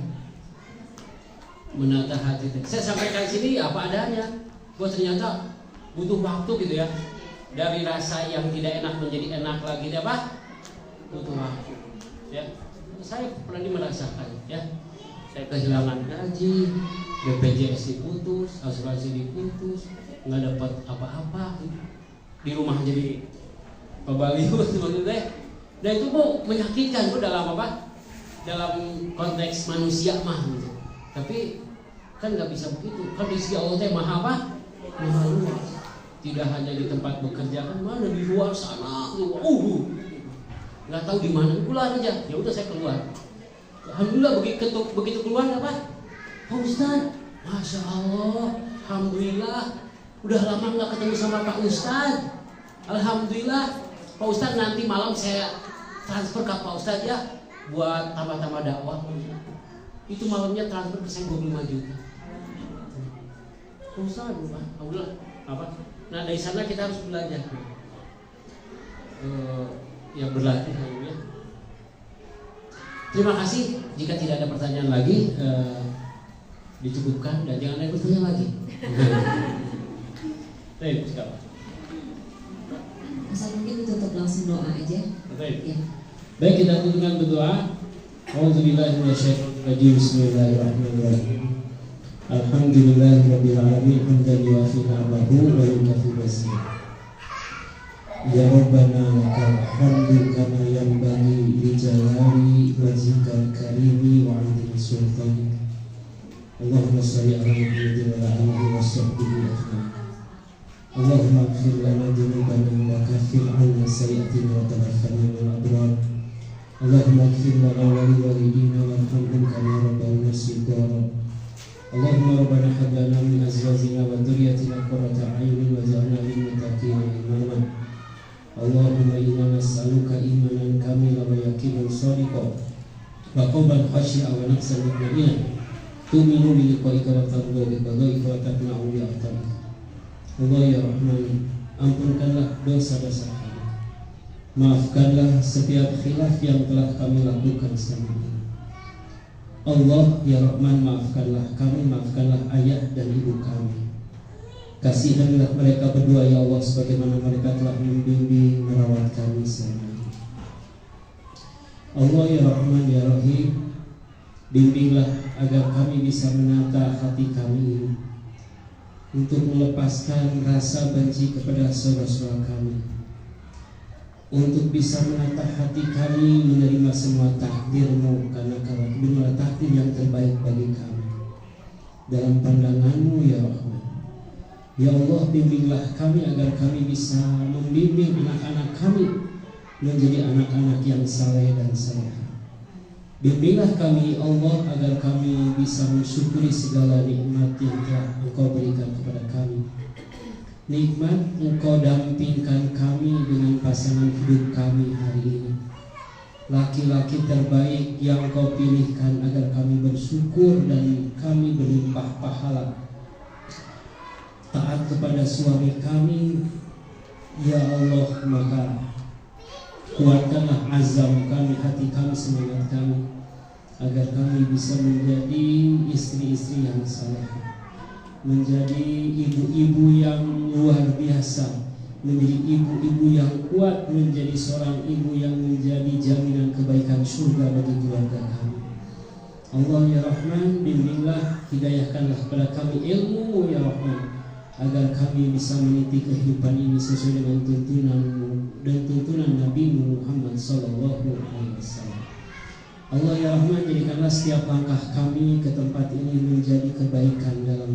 menata hati. Saya sampaikan sini apa adanya. Gua ternyata butuh waktu gitu ya. Dari rasa yang tidak enak menjadi enak lagi, apa? Butuh waktu. Ya. Saya pernah merasakan ya. Saya kehilangan gaji, BPJS diputus, asuransi diputus, nggak dapat apa-apa. Di rumah jadi pebaliut maksudnya. Dan itu Bu menyakitkan Bu dalam apa? Dalam konteks manusia mah gitu. Tapi kan nggak bisa begitu. Kan di sisi Allah teh maha apa? Maha luas. Tidak hanya di tempat bekerja, kan mana di luar sana, nggak tahu di mana, keluar aja. Ya udah saya keluar. Alhamdulillah begitu keluar apa? Pak Ustaz, Masya Allah, Alhamdulillah. Udah lama nggak ketemu sama Pak Ustaz. Alhamdulillah, Pak Ustaz nanti malam saya transfer ke Pak Ustaz ya, buat tambah-tambah dakwah. Itu malamnya transfer ke saya 25 juta. Pak Ustaz, Alhamdulillah. Apa? Nah dari sana kita harus belajar. Ya berlatih ya. Terima kasih. Jika tidak ada pertanyaan lagi, dicukupkan dan jangan ada pertanyaan lagi. Baik, sekarang. Asal mungkin ditutup langsung doa aja. Baik. Ya. Baik, kita tutup dengan berdoa. A'udzubillahi minasyaitonirrajim. Bismillahirrahmanirrahim. Alhamdulillahirabbil alamin hamdan yuwafi ni'amahu wa yukafi mazid. Ya Rabbana lakal hamdu kama yanbaghi li jalali wajhikal karimi wa 'azimi sultanik. Allahumma shalli ala Muhammadin wa ala alihi wa sahbihi ajma'in. Allahumma ighfir lana dhunubana wa kaffir 'anna sayyi'atina wa tawaffana ma'al abrar. Allahumma ighfir lana wa li walidina warhamhum kama rabbawna shighara. Allahumma rabbana hab lana min azwajina wa dhurriyyatina qurrata a'yunin waj'alna lil muttaqina imama. Allahumma inna nas'aluka imanan kamilan wa yaqinan shadiqan wa qalban khashi'an wa nafsan mutma'innah tu'minu bi liqa'ika wa tardu bi qada'ika wa taqna'u bi aqda'ika. Allah ya Rahman, ampunkanlah dosa-dosa kami, maafkanlah setiap khilaf yang telah kami lakukan selama ini. Allah ya Rahman, maafkanlah kami, maafkanlah ayah dan ibu kami. Kasihanilah mereka berdua ya Allah, sebagaimana mereka telah membimbing merawat kami selama ini. Allah ya Rahman ya Rahim, bimbinglah agar kami bisa menata hati kami ini untuk melepaskan rasa benci kepada saudara-saudara kami, untuk bisa menata hati kami menerima semua takdir-Mu, karena Kaulah takdir yang terbaik bagi kami dalam pandangan-Mu ya Rahman. Ya Allah, bimbinglah kami agar kami bisa membimbing anak-anak kami menjadi anak-anak yang saleh dan salehah. Bimbinglah kami Allah agar kami bisa mensyukuri segala nikmat yang telah Engkau berikan kepada kami. Nikmat Engkau dampingkan kami dengan pasangan hidup kami hari ini. Laki-laki terbaik yang Engkau pilihkan agar kami bersyukur dan kami berlimpah pahala. Taat kepada suami kami, ya Allah, maka kuatkanlah azam kami, hati kami, semangat kami, agar kami bisa menjadi istri-istri yang saleh, menjadi ibu-ibu yang luar biasa, menjadi ibu-ibu yang kuat, menjadi seorang ibu yang menjadi jaminan kebaikan surga bagi keluarga kami. Allah ya Rahman, bimbinglah, hidayahkanlah kepada kami ilmu ya Rahman, agar kami bisa meniti kehidupan ini sesuai dengan tuntunan-Mu dan tuntunan Nabi Muhammad sallallahu alaihi wasallam. Allah ya Rahman, jadikanlah setiap langkah kami ke tempat ini menjadi kebaikan dalam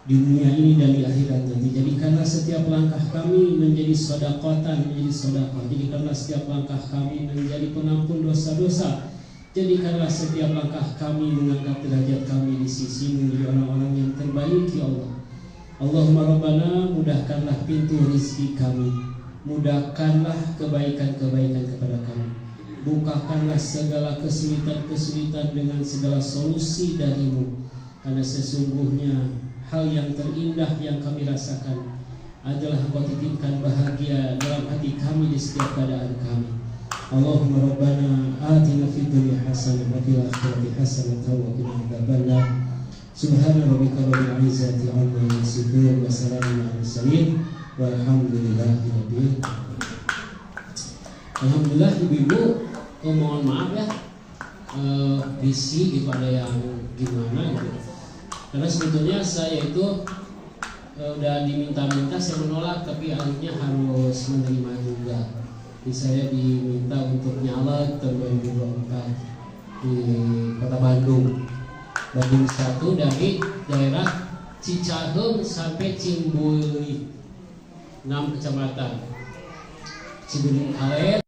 dunia ini dan di akhirat nanti. Jadikanlah setiap langkah kami menjadi sedekatan, menjadi sedekah. Jadikanlah setiap langkah kami menjadi penampun dosa-dosa. Jadikanlah setiap langkah kami mengangkat derajat kami di sisi-Mu menjadi orang-orang yang terbaik ya Allah. Allahumma Rabbana, mudahkanlah pintu rizki kami, mudahkanlah kebaikan-kebaikan kepada kami, bukakanlah segala kesulitan-kesulitan dengan segala solusi dari-Mu, karena sesungguhnya hal yang terindah yang kami rasakan adalah Engkau titipkan bahagia dalam hati kami di setiap keadaan kami. Allahumma Rabbana atina fid dunya hasanah wa fil akhirati hasanah wa qina adzabannar. Subhana rabbika rabbil izzati amma yasifun wa salamun alal mursalin walhamdulillahi rabbil alamin. Alhamdulillah ibu-ibu, mohon maaf ya, bisi gitu, ada yang gimana gitu. Karena sebetulnya saya itu udah diminta-minta, saya menolak, tapi akhirnya harus menerima juga. Jadi saya diminta untuk nyalek tahun 2024 di Kota Bandung. Bandung 1 dari daerah Cicaheum sampai Cimbuli, 6 kecamatan. Cimbuli Alet